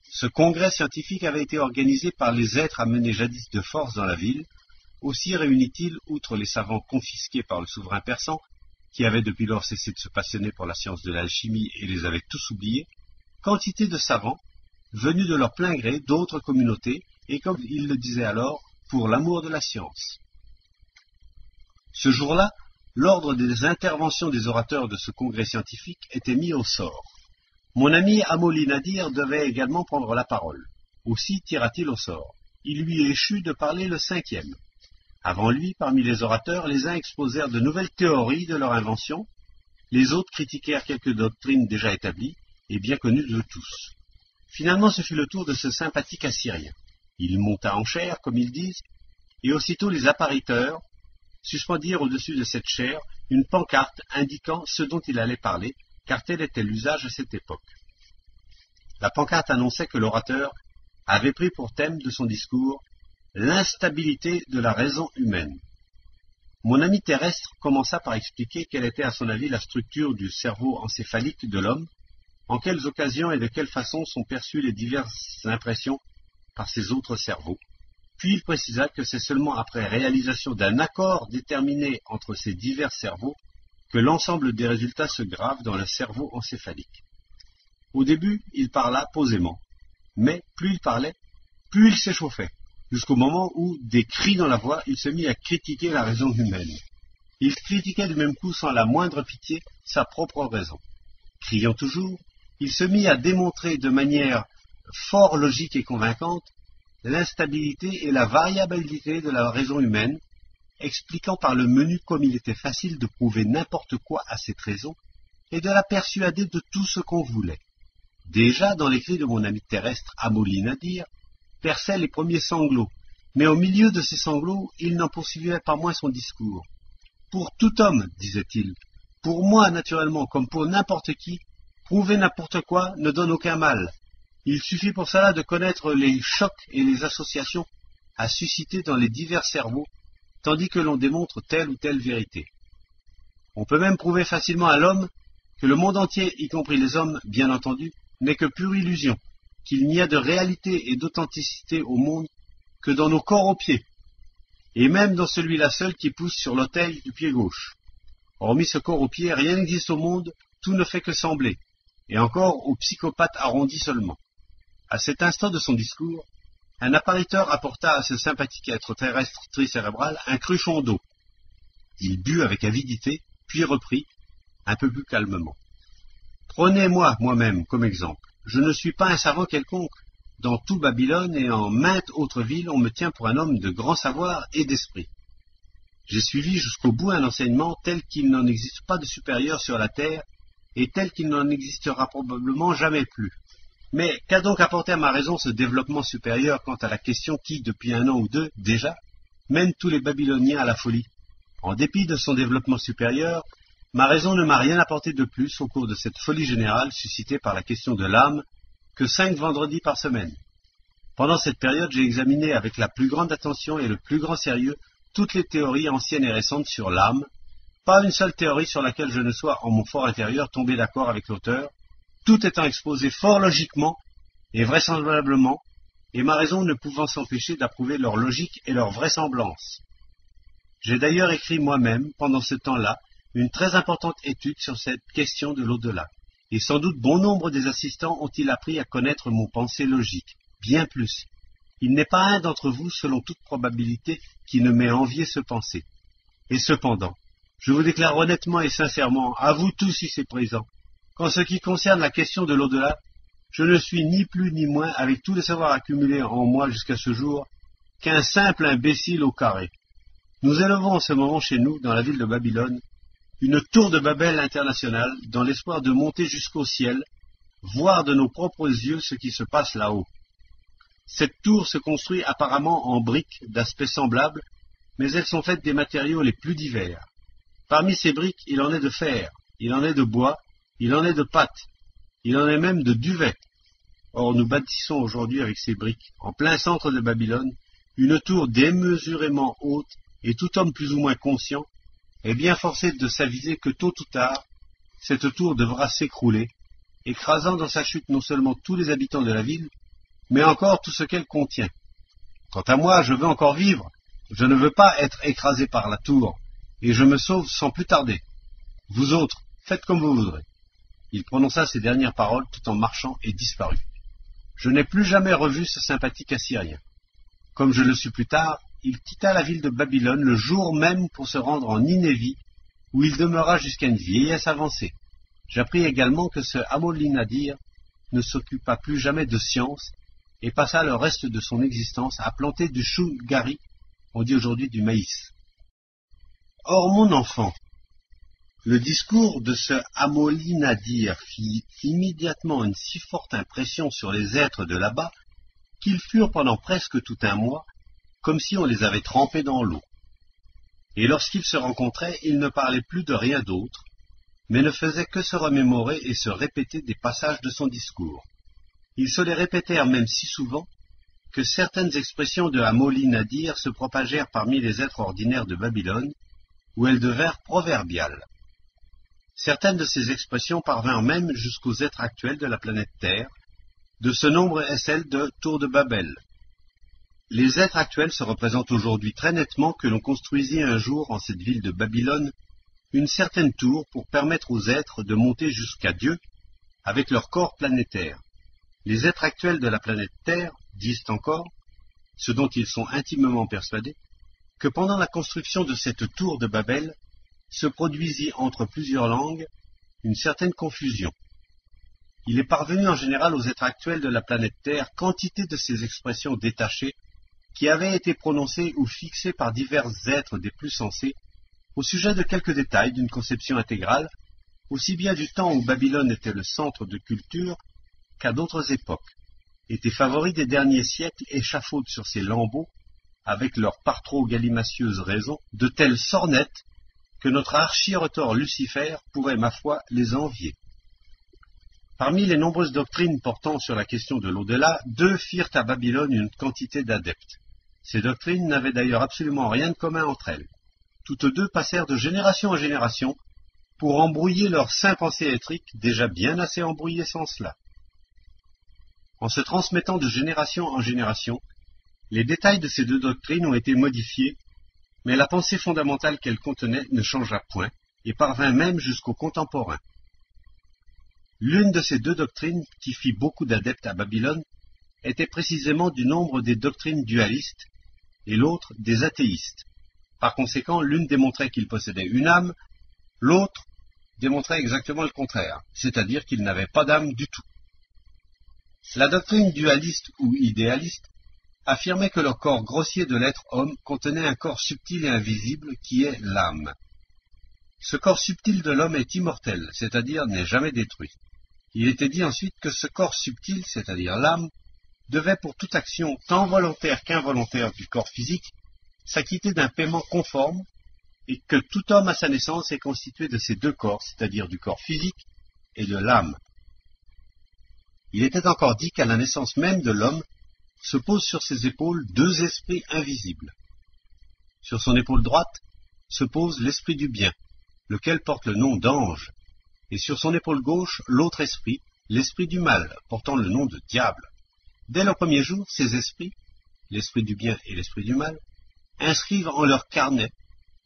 S1: Ce congrès scientifique avait été organisé par les êtres amenés jadis de force dans la ville. Aussi réunit-il, outre les savants confisqués par le souverain persan, qui avait depuis lors cessé de se passionner pour la science de l'alchimie et les avait tous oubliés, quantité de savants, venus de leur plein gré d'autres communautés, et comme il le disait alors, pour l'amour de la science. Ce jour-là, l'ordre des interventions des orateurs de ce congrès scientifique était mis au sort. Mon ami Amoli Nadir devait également prendre la parole. Aussi tira-t-il au sort. Il lui échut de parler le 5e. Avant lui, parmi les orateurs, les uns exposèrent de nouvelles théories de leur invention, les autres critiquèrent quelques doctrines déjà établies et bien connues de tous. Finalement, ce fut le tour de ce sympathique Assyrien. Il monta en chaire, comme ils disent, et aussitôt les appariteurs suspendirent au-dessus de cette chaire une pancarte indiquant ce dont il allait parler, car tel était l'usage à cette époque. La pancarte annonçait que l'orateur avait pris pour thème de son discours L'instabilité de la raison humaine. Mon ami terrestre commença par expliquer quelle était à son avis la structure du cerveau encéphalique de l'homme, en quelles occasions et de quelle façon sont perçues les diverses impressions par ses autres cerveaux. Puis il précisa que c'est seulement après réalisation d'un accord déterminé entre ces divers cerveaux que l'ensemble des résultats se gravent dans le cerveau encéphalique. Au début, il parla posément, mais plus il parlait, plus il s'échauffait, jusqu'au moment où, des cris dans la voix, il se mit à critiquer la raison humaine. Il critiquait du même coup, sans la moindre pitié, sa propre raison. Criant toujours, il se mit à démontrer de manière fort logique et convaincante l'instabilité et la variabilité de la raison humaine, expliquant par le menu comme il était facile de prouver n'importe quoi à cette raison et de la persuader de tout ce qu'on voulait. Déjà, dans l'écrit de mon ami terrestre Amolli Nadir, perçaient les premiers sanglots, mais au milieu de ces sanglots, il n'en poursuivait pas moins son discours. Pour tout homme, disait-il, pour moi naturellement comme pour n'importe qui, prouver n'importe quoi ne donne aucun mal. Il suffit pour cela de connaître les chocs et les associations à susciter dans les divers cerveaux, tandis que l'on démontre telle ou telle vérité. On peut même prouver facilement à l'homme que le monde entier, y compris les hommes, bien entendu, n'est que pure illusion, qu'il n'y a de réalité et d'authenticité au monde que dans nos corps aux pieds, et même dans celui-là seul qui pousse sur l'autel du pied gauche. Hormis ce corps aux pieds, rien n'existe au monde, tout ne fait que sembler, et encore aux psychopathes arrondis seulement. À cet instant de son discours, un appariteur apporta à ce sympathique être terrestre tricérébral un cruchon d'eau. Il but avec avidité, puis reprit, un peu plus calmement. Prenez-moi moi-même comme exemple. Je ne suis pas un savant quelconque. Dans tout Babylone et en maintes autres villes, on me tient pour un homme de grand savoir et d'esprit. J'ai suivi jusqu'au bout un enseignement tel qu'il n'en existe pas de supérieur sur la terre et tel qu'il n'en existera probablement jamais plus. Mais qu'a donc apporté à ma raison ce développement supérieur quant à la question qui, depuis un an ou deux déjà, mène tous les Babyloniens à la folie? En dépit de son développement supérieur, ma raison ne m'a rien apporté de plus au cours de cette folie générale suscitée par la question de l'âme que 5 vendredis par semaine. Pendant cette période, j'ai examiné avec la plus grande attention et le plus grand sérieux toutes les théories anciennes et récentes sur l'âme, pas une seule théorie sur laquelle je ne sois en mon fort intérieur tombé d'accord avec l'auteur, tout étant exposé fort logiquement et vraisemblablement, et ma raison ne pouvant s'empêcher d'approuver leur logique et leur vraisemblance. J'ai d'ailleurs écrit moi-même, pendant ce temps-là, une très importante étude sur cette question de l'au-delà, et sans doute bon nombre des assistants ont-ils appris à connaître mon pensée logique, bien plus. Il n'est pas un d'entre vous, selon toute probabilité, qui ne m'ait envié ce pensée. Et cependant, je vous déclare honnêtement et sincèrement, à vous tous ici présents, qu'en ce qui concerne la question de l'au-delà, je ne suis ni plus ni moins, avec tous les savoirs accumulés en moi jusqu'à ce jour, qu'un simple imbécile au carré. Nous élevons en ce moment chez nous, dans la ville de Babylone, une tour de Babel internationale, dans l'espoir de monter jusqu'au ciel, voir de nos propres yeux ce qui se passe là-haut. Cette tour se construit apparemment en briques d'aspect semblable, mais elles sont faites des matériaux les plus divers. Parmi ces briques, il en est de fer, il en est de bois, il en est de pâte, il en est même de duvet. Or, nous bâtissons aujourd'hui avec ces briques, en plein centre de Babylone, une tour démesurément haute, et tout homme plus ou moins conscient est bien forcé de s'aviser que tôt ou tard, cette tour devra s'écrouler, écrasant dans sa chute non seulement tous les habitants de la ville, mais encore tout ce qu'elle contient. Quant à moi, je veux encore vivre, je ne veux pas être écrasé par la tour, et je me sauve sans plus tarder. Vous autres, faites comme vous voudrez. Il prononça ces dernières paroles tout en marchant et disparut. Je n'ai plus jamais revu ce sympathique Assyrien. Comme je le sus plus tard, il quitta la ville de Babylone le jour même pour se rendre en Ninévie, où il demeura jusqu'à une vieillesse avancée. J'appris également que ce Amolli Nadir ne s'occupa plus jamais de science et passa le reste de son existence à planter du chou gari, on dit aujourd'hui du maïs. Or, mon enfant, le discours de ce Amolli Nadir fit immédiatement une si forte impression sur les êtres de là-bas qu'ils furent pendant presque tout un mois comme si on les avait trempés dans l'eau. Et lorsqu'ils se rencontraient, ils ne parlaient plus de rien d'autre, mais ne faisaient que se remémorer et se répéter des passages de son discours. Ils se les répétèrent même si souvent que certaines expressions de Hamoli Nadir se propagèrent parmi les êtres ordinaires de Babylone, où elles devinrent proverbiales. Certaines de ces expressions parvinrent même jusqu'aux êtres actuels de la planète Terre. De ce nombre est celle de Tour de Babel. Les êtres actuels se représentent aujourd'hui très nettement que l'on construisit un jour en cette ville de Babylone une certaine tour pour permettre aux êtres de monter jusqu'à Dieu avec leur corps planétaire. Les êtres actuels de la planète Terre disent encore, ce dont ils sont intimement persuadés, que pendant la construction de cette tour de Babel se produisit entre plusieurs langues une certaine confusion. Il est parvenu en général aux êtres actuels de la planète Terre quantité de ces expressions détachées qui avaient été prononcées ou fixées par divers êtres des plus sensés au sujet de quelques détails d'une conception intégrale, aussi bien du temps où Babylone était le centre de culture qu'à d'autres époques, était favori des derniers siècles, échafaudent sur ces lambeaux, avec leur par trop galimacieuse raison, de telles sornettes que notre archi-retors Lucifer pourrait, ma foi, les envier. Parmi les nombreuses doctrines portant sur la question de l'au-delà, deux firent à Babylone une quantité d'adeptes. Ces doctrines n'avaient d'ailleurs absolument rien de commun entre elles. Toutes deux passèrent de génération en génération pour embrouiller leur saint pensée étrique, déjà bien assez embrouillé sans cela. En se transmettant de génération en génération, les détails de ces deux doctrines ont été modifiés, mais la pensée fondamentale qu'elles contenaient ne changea point, et parvint même jusqu'aux contemporains. L'une de ces deux doctrines, qui fit beaucoup d'adeptes à Babylone, était précisément du nombre des doctrines dualistes, et l'autre des athéistes. Par conséquent, l'une démontrait qu'il possédait une âme, l'autre démontrait exactement le contraire, c'est-à-dire qu'il n'avait pas d'âme du tout. La doctrine dualiste ou idéaliste affirmait que le corps grossier de l'être homme contenait un corps subtil et invisible qui est l'âme. Ce corps subtil de l'homme est immortel, c'est-à-dire n'est jamais détruit. Il était dit ensuite que ce corps subtil, c'est-à-dire l'âme, devait pour toute action, tant volontaire qu'involontaire du corps physique, s'acquitter d'un paiement conforme, et que tout homme à sa naissance est constitué de ces deux corps, c'est-à-dire du corps physique et de l'âme. Il était encore dit qu'à la naissance même de l'homme se posent sur ses épaules deux esprits invisibles. Sur son épaule droite se pose l'esprit du bien, lequel porte le nom d'ange, et sur son épaule gauche l'autre esprit, l'esprit du mal, portant le nom de diable. Dès le premier jour, ces esprits, l'esprit du bien et l'esprit du mal, inscrivent en leur carnet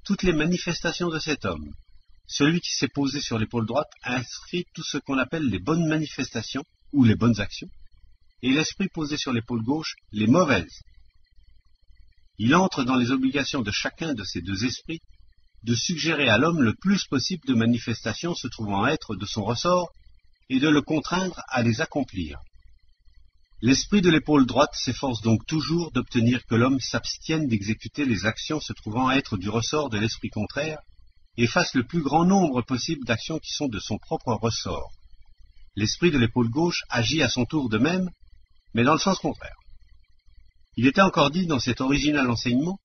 S1: toutes les manifestations de cet homme. Celui qui s'est posé sur l'épaule droite inscrit tout ce qu'on appelle les bonnes manifestations, ou les bonnes actions, et l'esprit posé sur l'épaule gauche, les mauvaises. Il entre dans les obligations de chacun de ces deux esprits de suggérer à l'homme le plus possible de manifestations se trouvant être de son ressort et de le contraindre à les accomplir. L'esprit de l'épaule droite s'efforce donc toujours d'obtenir que l'homme s'abstienne d'exécuter les actions se trouvant être du ressort de l'esprit contraire et fasse le plus grand nombre possible d'actions qui sont de son propre ressort. L'esprit de l'épaule gauche agit à son tour de même, mais dans le sens contraire. Il était encore dit dans cet original enseignement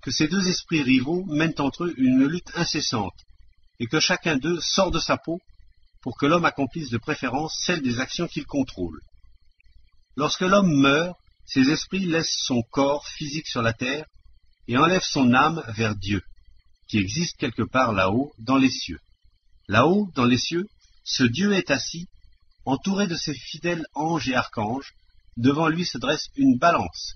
S1: que ces deux esprits rivaux mènent entre eux une lutte incessante, et que chacun d'eux sort de sa peau pour que l'homme accomplisse de préférence celle des actions qu'il contrôle. Lorsque l'homme meurt, ces esprits laissent son corps physique sur la terre et enlèvent son âme vers Dieu, qui existe quelque part là-haut, dans les cieux. Là-haut, dans les cieux, ce Dieu est assis, entouré de ses fidèles anges et archanges. Devant lui se dresse une balance.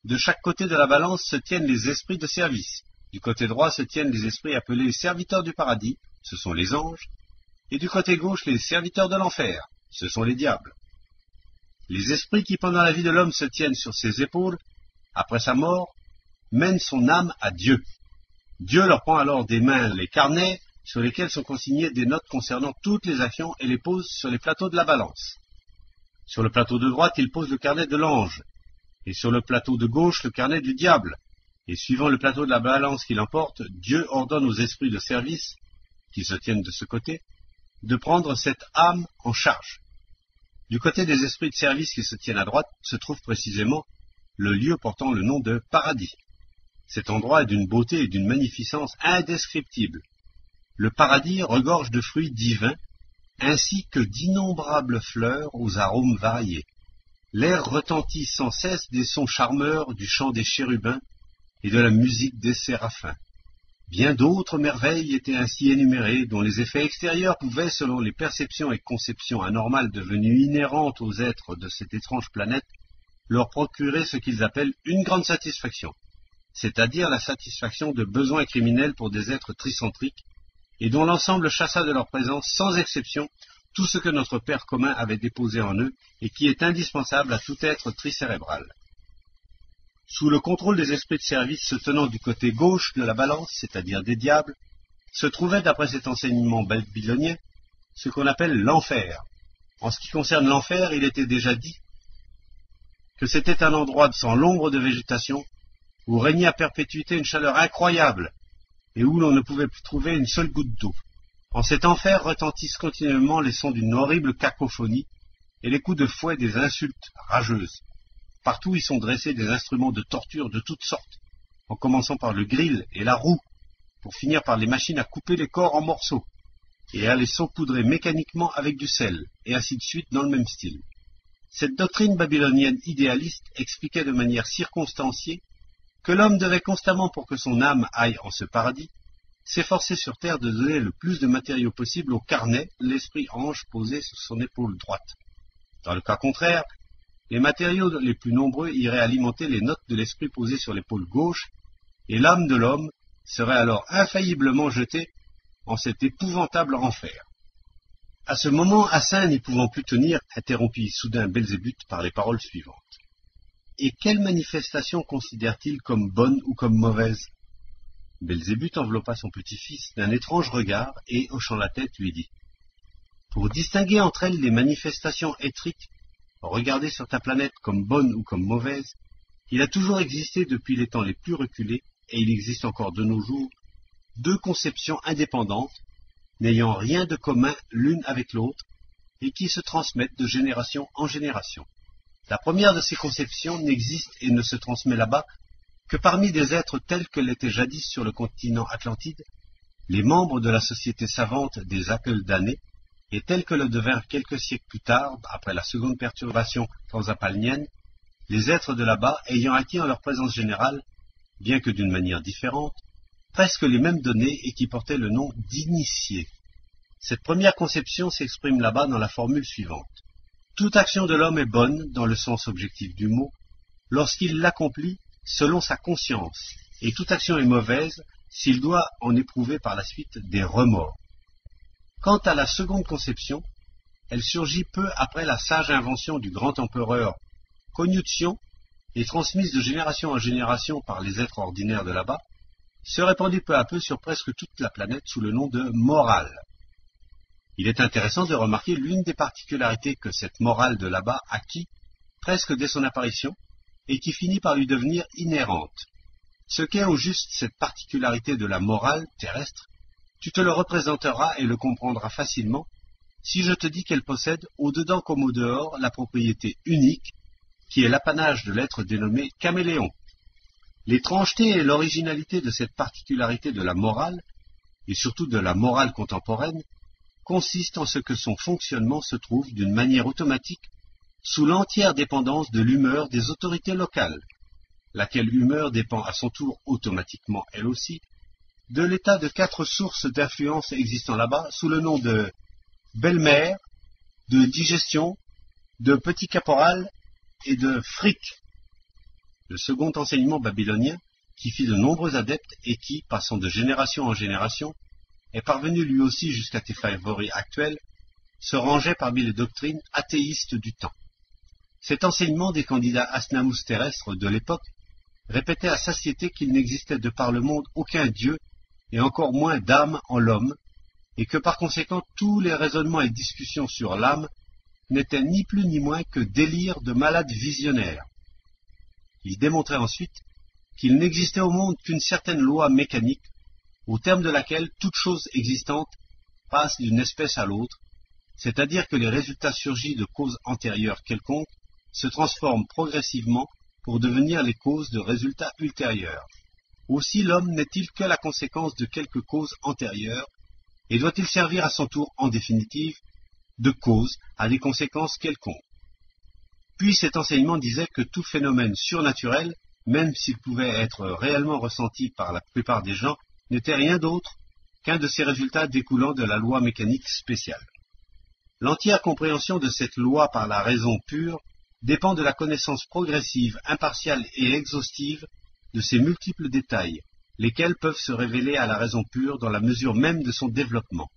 S1: De chaque côté de la balance se tiennent les esprits de service. Du côté droit se tiennent les esprits appelés serviteurs du paradis, ce sont les anges, et du côté gauche les serviteurs de l'enfer, ce sont les diables. Les esprits qui pendant la vie de l'homme se tiennent sur ses épaules, après sa mort, mènent son âme à Dieu. Dieu leur prend alors des mains les carnets sur lesquels sont consignées des notes concernant toutes les actions et les pose sur les plateaux de la balance. Sur le plateau de droite, il pose le carnet de l'ange, et sur le plateau de gauche, le carnet du diable. Et suivant le plateau de la balance qu'il emporte, Dieu ordonne aux esprits de service, qui se tiennent de ce côté, de prendre cette âme en charge. Du côté des esprits de service qui se tiennent à droite, se trouve précisément le lieu portant le nom de paradis. Cet endroit est d'une beauté et d'une magnificence indescriptibles. Le paradis regorge de fruits divins, ainsi que d'innombrables fleurs aux arômes variés. l'air retentit sans cesse des sons charmeurs du chant des chérubins et de la musique des séraphins. Bien d'autres merveilles étaient ainsi énumérées, dont les effets extérieurs pouvaient, selon les perceptions et conceptions anormales devenues inhérentes aux êtres de cette étrange planète, leur procurer ce qu'ils appellent une grande satisfaction, c'est-à-dire la satisfaction de besoins criminels pour des êtres tricentriques, et dont l'ensemble chassa de leur présence, sans exception, tout ce que notre Père commun avait déposé en eux, et qui est indispensable à tout être tricérébral. Sous le contrôle des esprits de service se tenant du côté gauche de la balance, c'est-à-dire des diables, se trouvait, d'après cet enseignement babylonien, ce qu'on appelle l'enfer. En ce qui concerne l'enfer, il était déjà dit que c'était un endroit sans l'ombre de végétation, où régnait à perpétuité une chaleur incroyable, et où l'on ne pouvait plus trouver une seule goutte d'eau. En cet enfer retentissent continuellement les sons d'une horrible cacophonie, et les coups de fouet des insultes rageuses. Partout y sont dressés des instruments de torture de toutes sortes, en commençant par le grill et la roue, pour finir par les machines à couper les corps en morceaux, et à les saupoudrer mécaniquement avec du sel, et ainsi de suite dans le même style. Cette doctrine babylonienne idéaliste expliquait de manière circonstanciée que l'homme devait constamment, pour que son âme aille en ce paradis, s'efforcer sur terre de donner le plus de matériaux possible au carnet, l'esprit ange posé sur son épaule droite. Dans le cas contraire, les matériaux les plus nombreux iraient alimenter les notes de l'esprit posé sur l'épaule gauche, et l'âme de l'homme serait alors infailliblement jetée en cet épouvantable enfer. À ce moment, Hassan, n'y pouvant plus tenir, interrompit soudain Belzébuth par les paroles suivantes. « Et quelle manifestation considère-t-il comme bonne ou comme mauvaise ?» Belzébuth enveloppa son petit-fils d'un étrange regard et, hochant la tête, lui dit « Pour distinguer entre elles les manifestations éthriques, regardées sur ta planète comme bonnes ou comme mauvaises, il a toujours existé depuis les temps les plus reculés, et il existe encore de nos jours, deux conceptions indépendantes, n'ayant rien de commun l'une avec l'autre, et qui se transmettent de génération en génération. La première de ces conceptions n'existe et ne se transmet là-bas que parmi des êtres tels que l'étaient jadis sur le continent Atlantide, les membres de la société savante des Akeldanais, et tels que le devinrent quelques siècles plus tard, après la seconde perturbation transalpinienne, les êtres de là-bas ayant acquis en leur présence générale, bien que d'une manière différente, presque les mêmes données et qui portaient le nom d'initiés. Cette première conception s'exprime là-bas dans la formule suivante. Toute action de l'homme est bonne, dans le sens objectif du mot, lorsqu'il l'accomplit selon sa conscience, et toute action est mauvaise s'il doit en éprouver par la suite des remords. Quant à la seconde conception, elle surgit peu après la sage invention du grand empereur Confucius et transmise de génération en génération par les êtres ordinaires de là-bas, se répandit peu à peu sur presque toute la planète sous le nom de morale. Il est intéressant de remarquer l'une des particularités que cette morale de là-bas acquit presque dès son apparition et qui finit par lui devenir inhérente. Ce qu'est au juste cette particularité de la morale terrestre, tu te le représenteras et le comprendras facilement si je te dis qu'elle possède, au-dedans comme au-dehors, la propriété unique qui est l'apanage de l'être dénommé caméléon. L'étrangeté et l'originalité de cette particularité de la morale, et surtout de la morale contemporaine, consiste en ce que son fonctionnement se trouve d'une manière automatique sous l'entière dépendance de l'humeur des autorités locales, laquelle humeur dépend à son tour automatiquement, elle aussi, de l'état de 4 sources d'influence existant là-bas sous le nom de belle-mère, de digestion, de petit caporal et de fric. Le second enseignement babylonien, qui fit de nombreux adeptes et qui, passant de génération en génération, est parvenu lui aussi jusqu'à tes favoris actuels, se rangeait parmi les doctrines athéistes du temps. Cet enseignement des candidats asnamus terrestres de l'époque répétait à satiété qu'il n'existait de par le monde aucun Dieu, et encore moins d'âme en l'homme, et que par conséquent tous les raisonnements et discussions sur l'âme n'étaient ni plus ni moins que délires de malades visionnaires. Il démontrait ensuite qu'il n'existait au monde qu'une certaine loi mécanique, au terme de laquelle toute chose existante passe d'une espèce à l'autre, c'est-à-dire que les résultats surgis de causes antérieures quelconques se transforment progressivement pour devenir les causes de résultats ultérieurs. Aussi l'homme n'est-il que la conséquence de quelques causes antérieures, et doit-il servir à son tour, en définitive, de cause à des conséquences quelconques. Puis cet enseignement disait que tout phénomène surnaturel, même s'il pouvait être réellement ressenti par la plupart des gens, n'était rien d'autre qu'un de ces résultats découlant de la loi mécanique spéciale. L'entière compréhension de cette loi par la raison pure dépend de la connaissance progressive, impartiale et exhaustive de ces multiples détails, lesquels peuvent se révéler à la raison pure dans la mesure même de son développement.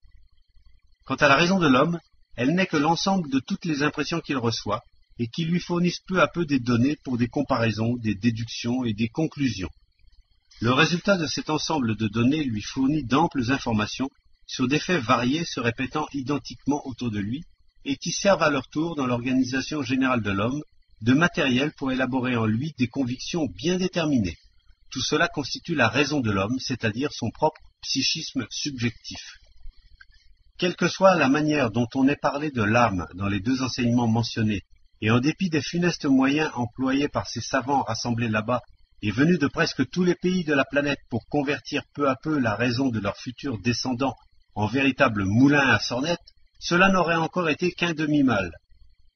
S1: Quant à la raison de l'homme, elle n'est que l'ensemble de toutes les impressions qu'il reçoit et qui lui fournissent peu à peu des données pour des comparaisons, des déductions et des conclusions. Le résultat de cet ensemble de données lui fournit d'amples informations sur des faits variés se répétant identiquement autour de lui et qui servent à leur tour dans l'organisation générale de l'homme de matériel pour élaborer en lui des convictions bien déterminées. Tout cela constitue la raison de l'homme, c'est-à-dire son propre psychisme subjectif. Quelle que soit la manière dont on ait parlé de l'âme dans les deux enseignements mentionnés, et en dépit des funestes moyens employés par ces savants rassemblés là-bas et venus de presque tous les pays de la planète pour convertir peu à peu la raison de leurs futurs descendants en véritable moulin à sornettes, cela n'aurait encore été qu'un demi-mal.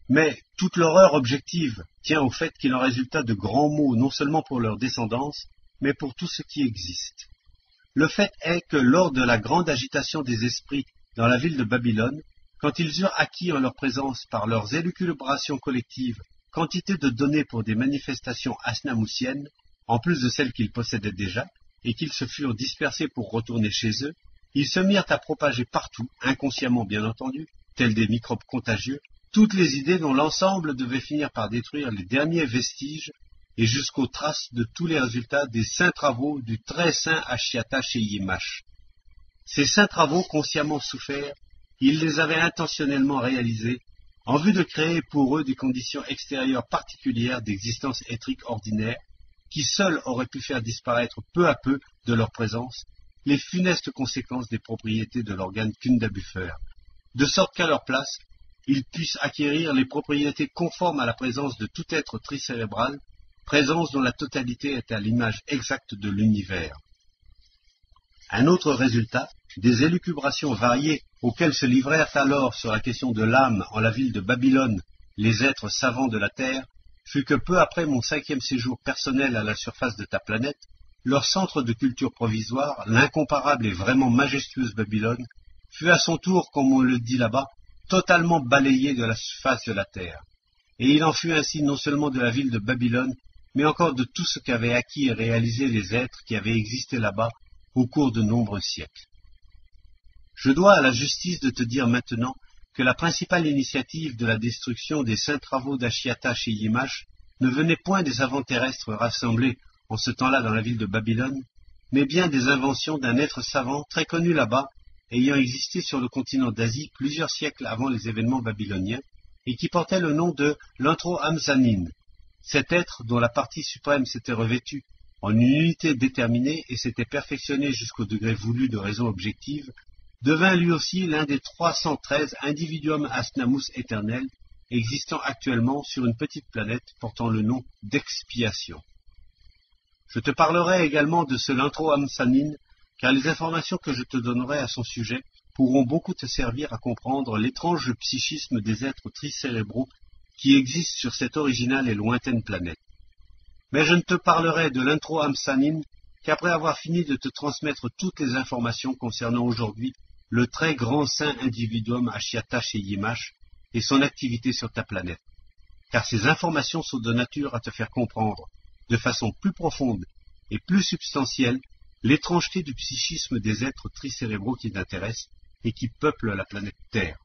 S1: Mais toute l'horreur objective tient au fait qu'il en résulta de grands maux non seulement pour leur descendance, mais pour tout ce qui existe. Le fait est que lors de la grande agitation des esprits dans la ville de Babylone, quand ils eurent acquis en leur présence par leurs élucubrations collectives quantité de données pour des manifestations asnamousiennes, en plus de celles qu'ils possédaient déjà, et qu'ils se furent dispersés pour retourner chez eux, ils se mirent à propager partout, inconsciemment bien entendu, tels des microbes contagieux, toutes les idées dont l'ensemble devait finir par détruire les derniers vestiges et jusqu'aux traces de tous les résultats des saints travaux du très saint Ashiata Sheyimash. Ces saints travaux consciemment soufferts, ils les avaient intentionnellement réalisés en vue de créer pour eux des conditions extérieures particulières d'existence éthrique ordinaire qui seules auraient pu faire disparaître peu à peu de leur présence les funestes conséquences des propriétés de l'organe Kundabuffer, de sorte qu'à leur place, ils puissent acquérir les propriétés conformes à la présence de tout être tricérébral, présence dont la totalité est à l'image exacte de l'univers. Un autre résultat, des élucubrations variées auxquelles se livrèrent alors sur la question de l'âme en la ville de Babylone les êtres savants de la Terre, fut que peu après mon 5e séjour personnel à la surface de ta planète, leur centre de culture provisoire, l'incomparable et vraiment majestueuse Babylone, fut à son tour, comme on le dit là-bas, totalement balayé de la surface de la Terre. Et il en fut ainsi non seulement de la ville de Babylone, mais encore de tout ce qu'avaient acquis et réalisé les êtres qui avaient existé là-bas au cours de nombreux siècles. Je dois à la justice de te dire maintenant que la principale initiative de la destruction des saints travaux d'Ashiata chez Yimash ne venait point des savants terrestres rassemblés en ce temps-là dans la ville de Babylone, mais bien des inventions d'un être savant très connu là-bas, ayant existé sur le continent d'Asie plusieurs siècles avant les événements babyloniens, et qui portait le nom de l'Antro-Amsanin. Cet être, dont la partie suprême s'était revêtue en une unité déterminée et s'était perfectionné jusqu'au degré voulu de raison objective, devint lui aussi l'un des 313 individuums asnamus éternels existant actuellement sur une petite planète portant le nom d'expiation. Je te parlerai également de ce l'Antro-Amsanin, car les informations que je te donnerai à son sujet pourront beaucoup te servir à comprendre l'étrange psychisme des êtres tricérébraux qui existent sur cette originale et lointaine planète. Mais je ne te parlerai de l'Antro-Amsanin qu'après avoir fini de te transmettre toutes les informations concernant aujourd'hui le très grand saint individuum Ashiata chez Yimash et son activité sur ta planète, car ces informations sont de nature à te faire comprendre, de façon plus profonde et plus substantielle, l'étrangeté du psychisme des êtres tricérébraux qui t'intéressent et qui peuplent la planète Terre.